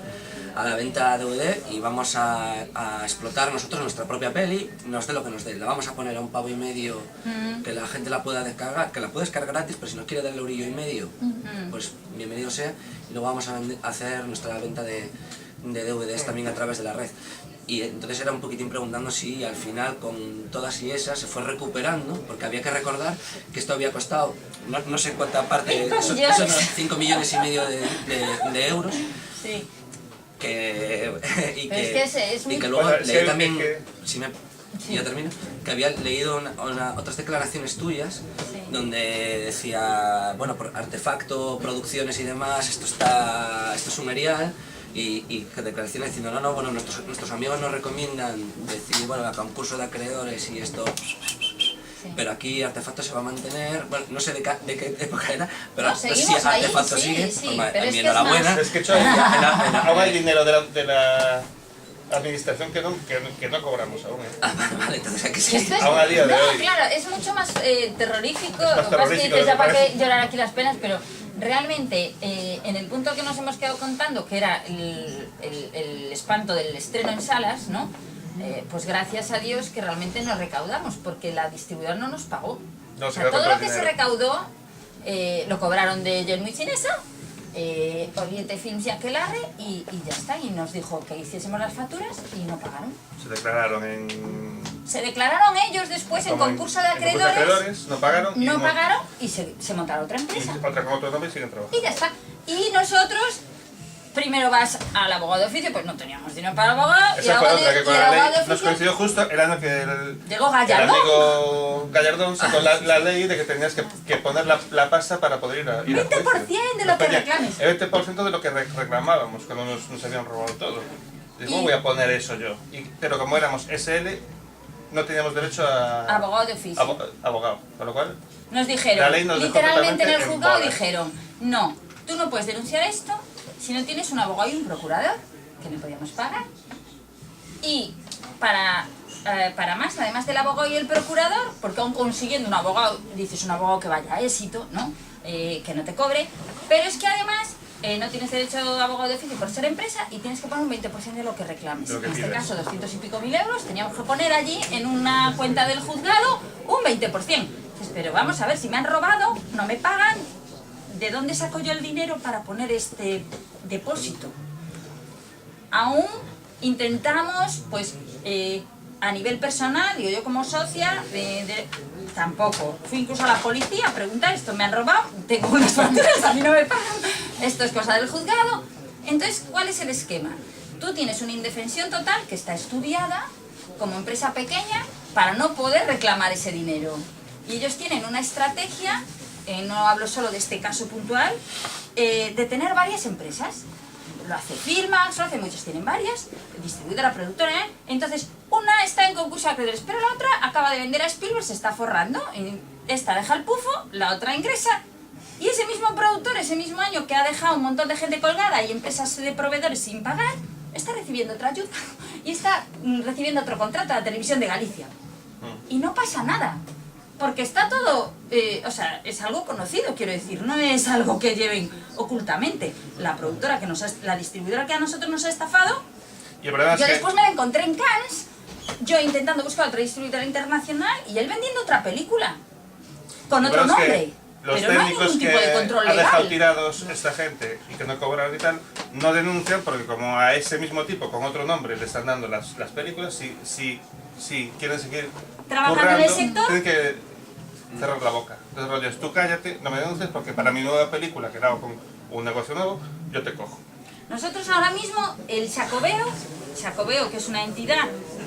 a la venta DVD y vamos a explotar nosotros nuestra propia peli, nos dé lo que nos dé. La vamos a poner a £1,50, que la gente la pueda descargar, que la puede descargar gratis, pero si nos quiere dar €1,50, pues bienvenido sea. Y luego vamos a hacer nuestra venta de DVDs también a través de la red. Y entonces era un poquitín preguntando si al final con todas y esas se fue recuperando, porque había que recordar que esto había costado, no sé cuánta parte, son 5,5 millones de euros. Sí. Y que luego bueno, leí también, ya termino, que había leído otras declaraciones tuyas, donde decía, bueno, por Artefacto, producciones y demás, esto es un erial. Y declaraciones diciendo, no, bueno, nuestros amigos nos recomiendan decir, bueno, a concurso de acreedores y esto, pero aquí Artefacto se va a mantener, bueno, no sé de qué época era, pero si Artefacto ahí, sigue, pues mi enhorabuena. Es que ahora hay dinero de la administración que no cobramos aún. Vale, entonces hay que seguir. Aún a día de hoy. Claro, es mucho más terrorífico, es más terrorífico, que ya para qué llorar aquí las penas, pero realmente en el punto que nos hemos quedado contando, que era el espanto del estreno en salas, ¿no? Pues gracias a Dios que realmente nos recaudamos, porque la distribuidora no nos pagó. No, o sea, todo lo que se recaudó lo cobraron de Genui Cinesa, Oriente Films y Aquelarre, y ya está. Y nos dijo que hiciésemos las facturas y no pagaron. Se declararon ellos después en concurso de acreedores, no pagaron y se montaron otra empresa. Otra con otro nombre y siguen trabajando. Y ya está. Y nosotros, primero vas al abogado de oficio, pues no teníamos dinero para el abogado. Esa fue otra, que con la ley nos coincidió justo el año que llegó Gallardón. El amigo Gallardón sacó la ley de que tenías que poner la pasta para poder ir a juicio. 20% de lo que reclames. El 20% de lo que reclamábamos, cuando nos habían robado todo. ¿Cómo voy a poner eso yo? Pero como éramos SL, no teníamos derecho a... Abogado de oficio. Abogado, con lo cual... Nos dijeron, la ley nos literalmente en el juzgado dijeron, no, tú no puedes denunciar esto si no tienes un abogado y un procurador, que no podíamos pagar. Y para más, además del abogado y el procurador, porque aún consiguiendo un abogado, dices un abogado que vaya a éxito, ¿no? Que no te cobre, pero es que además no tienes derecho a abogado de oficio por ser empresa y tienes que poner un 20% de lo que reclames. En este caso, 200 y pico mil euros, teníamos que poner allí en una cuenta del juzgado un 20%. Entonces, pero vamos a ver, si me han robado, no me pagan, ¿de dónde saco yo el dinero para poner este depósito? Aún intentamos, pues, a nivel personal, digo yo como socia, tampoco. Fui incluso a la policía a preguntar, esto me han robado, tengo unas facturas, a mí no me pagan, esto es cosa del juzgado. Entonces, ¿cuál es el esquema? Tú tienes una indefensión total que está estudiada como empresa pequeña para no poder reclamar ese dinero. Y ellos tienen una estrategia, no hablo solo de este caso puntual, de tener varias empresas. Lo hace Filmax, lo hace muchos, tienen varias, distribuidora, productora, entonces una está en concurso de acreedores, pero la otra acaba de vender a Spielberg, se está forrando, y esta deja el pufo, la otra ingresa, y ese mismo productor, ese mismo año que ha dejado un montón de gente colgada y empresas de proveedores sin pagar, está recibiendo otra ayuda y está recibiendo otro contrato a la Televisión de Galicia. Y no pasa nada. porque está todo, o sea, es algo conocido, quiero decir, no es algo que lleven ocultamente. La productora la distribuidora que a nosotros nos ha estafado, Y el problema es yo que después me la encontré en Cannes, yo intentando buscar otra distribuidora internacional y él vendiendo otra película, con el otro problema es que nombre. los Pero no hay técnicos ningún tipo que de control ha dejado legal. tirados esta gente y que no cobran y tal, no denuncian porque como a ese mismo tipo con otro nombre le están dando las películas, si quieren seguir Trabajando en currando, el sector. tienen que cerrar la boca. Entonces, rollo, tú cállate, no me denuncies porque para mi nueva película que hago con un negocio nuevo, yo te cojo. Nosotros ahora mismo, el Xacobeo, que es una entidad,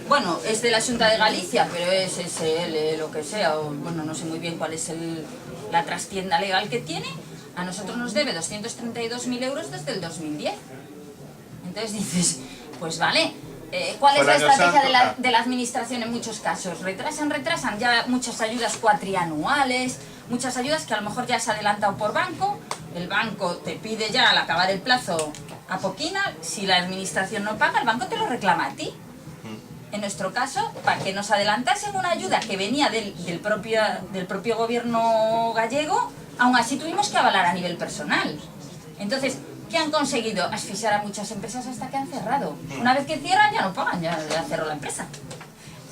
bueno, es de la Xunta de Galicia, pero es SL, lo que sea, o bueno, no sé muy bien cuál es la trastienda legal que tiene, a nosotros nos debe 232.000 euros desde el 2010. Entonces dices, pues vale, ¿cuál es la estrategia de la administración en muchos casos? Retrasan ya muchas ayudas cuatrianuales, muchas ayudas que a lo mejor ya se ha adelantado por banco, el banco te pide ya al acabar el plazo a poquina, si la administración no paga, el banco te lo reclama a ti. En nuestro caso, para que nos adelantasen una ayuda que venía del propio gobierno gallego, aún así tuvimos que avalar a nivel personal. Entonces, ¿qué han conseguido? Asfixiar a muchas empresas hasta que han cerrado. Una vez que cierran ya no pagan, ya cerró la empresa.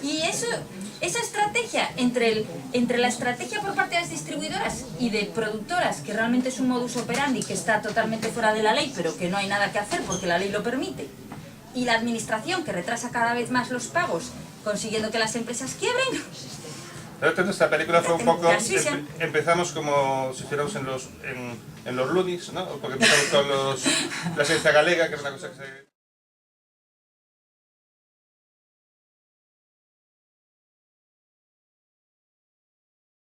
Y esa estrategia, entre la estrategia por parte de las distribuidoras y de productoras, que realmente es un modus operandi que está totalmente fuera de la ley, pero que no hay nada que hacer porque la ley lo permite, y la administración que retrasa cada vez más los pagos, consiguiendo que las empresas quiebren. Entonces, esta película fue un poco... Asfixian. Empezamos como si estuviéramos en los Loonies, ¿no? Porque empezamos con la ciencia galega, que es una cosa que se...